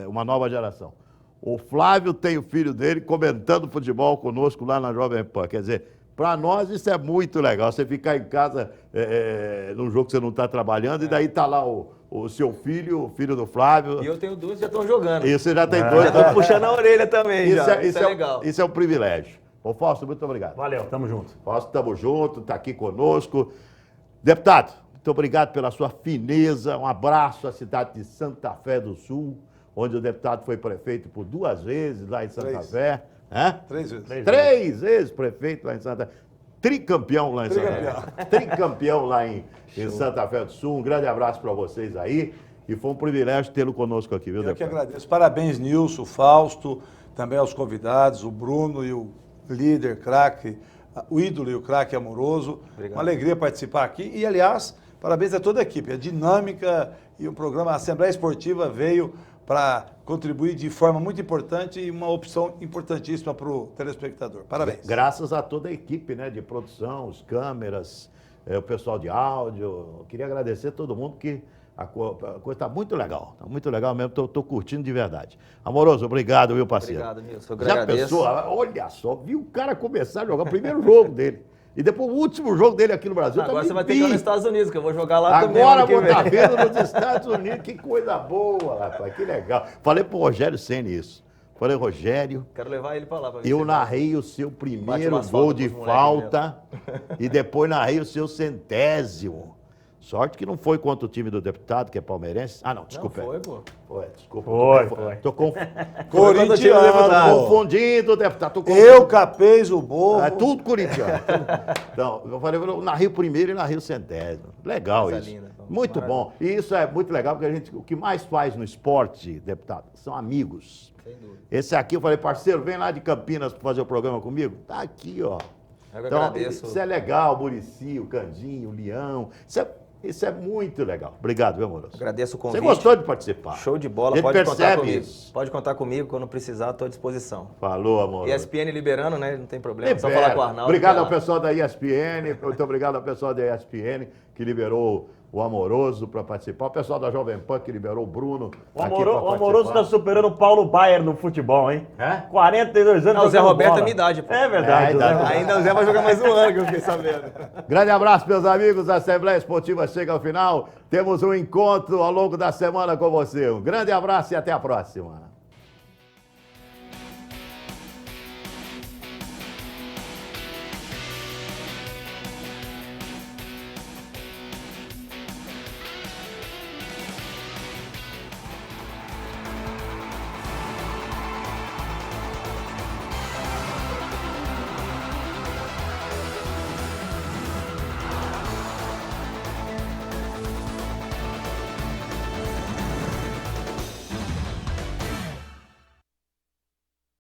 uma nova geração. O Flávio tem o filho dele comentando futebol conosco lá na Jovem Pan. Quer dizer, para nós isso é muito legal. Você ficar em casa num jogo que você não está trabalhando e daí está lá o seu filho, o filho do Flávio. E eu tenho dois que já estão jogando. E você já tem dois. Já estão puxando a orelha também. Isso é legal. Isso é um privilégio. Ô, Fausto, muito obrigado. Valeu, tamo junto. Fausto, tamo junto, está aqui conosco. Deputado, muito obrigado pela sua fineza. Um abraço à cidade de Santa Fé do Sul, onde o deputado foi prefeito por 2 vezes lá em Santa Fé. 3 vezes. 3 vezes prefeito lá em Santa Fé. Tricampeão lá em Santa Fé. Tricampeão lá em Santa Fé do Sul. Um grande abraço para vocês aí. E foi um privilégio tê-lo conosco aqui, viu, deputado? Eu que agradeço. Parabéns, Nilson, Fausto, também aos convidados, o Bruno e o líder, craque, o ídolo e o craque Amoroso. Obrigado. Uma alegria participar aqui. E, aliás, parabéns a toda a equipe. A dinâmica e o programa Assembleia Esportiva veio para contribuir de forma muito importante e uma opção importantíssima para o telespectador. Parabéns. Graças a toda a equipe, né, de produção, os câmeras, o pessoal de áudio. Eu queria agradecer a todo mundo, que a coisa está muito legal. Está muito legal mesmo, estou curtindo de verdade. Amoroso, obrigado, meu parceiro. Obrigado, Nilson. Eu Já agradeço. pensou? Olha só, viu o cara começar a jogar o primeiro jogo dele. E depois o último jogo dele aqui no Brasil. Agora você vai ter que ir nos Estados Unidos, que eu vou jogar lá também. Agora vou estar vendo nos Estados Unidos. Que coisa boa, rapaz, que legal. Falei pro Rogério Ceni isso. Falei, Rogério, Quero levar ele para lá. Pra ver eu se narrei o seu primeiro umas gol faltas de pros falta e depois narrei o seu 100º. Sorte que não foi contra o time do deputado, que é palmeirense. Ah, não, desculpa. Não, foi, pô. Foi, desculpa. Foi. Tô Corintiano. confundindo, deputado. Eu, Capês, o Borro. É tudo corintiano. Então, eu falei, eu narrei o primeiro e narrei o 100º. Legal Coisa isso. linda, Muito bom. E isso é muito legal, porque o que mais faz no esporte, deputado, são amigos. Sem dúvida. Esse aqui, eu falei, parceiro, vem lá de Campinas para fazer o programa comigo. Tá aqui, ó. Eu Então, agradeço. isso é legal, o Muricy, o Candinho, o Leão. Isso é muito legal. Obrigado, meu amoroso. Agradeço o convite. Você gostou de participar? Show de bola, A gente pode contar percebe comigo. isso. Pode contar comigo, quando precisar, estou à disposição. Falou, amor. ESPN liberando, né? Não tem problema, só falar com o Arnaldo. Obrigado ao pessoal da ESPN, muito obrigado ao pessoal da ESPN que liberou o Amoroso para participar, o pessoal da Jovem Pan que liberou o Bruno. O Amoroso está superando o Paulo Baier no futebol, hein? 42 anos. Não, o Zé Roberto bola. é minha idade, pô. É verdade. Ainda o Zé vai jogar mais um ano, que eu fiquei sabendo. Grande abraço, meus amigos. A Assembleia Esportiva chega ao final. Temos um encontro ao longo da semana com você. Um grande abraço e até a próxima.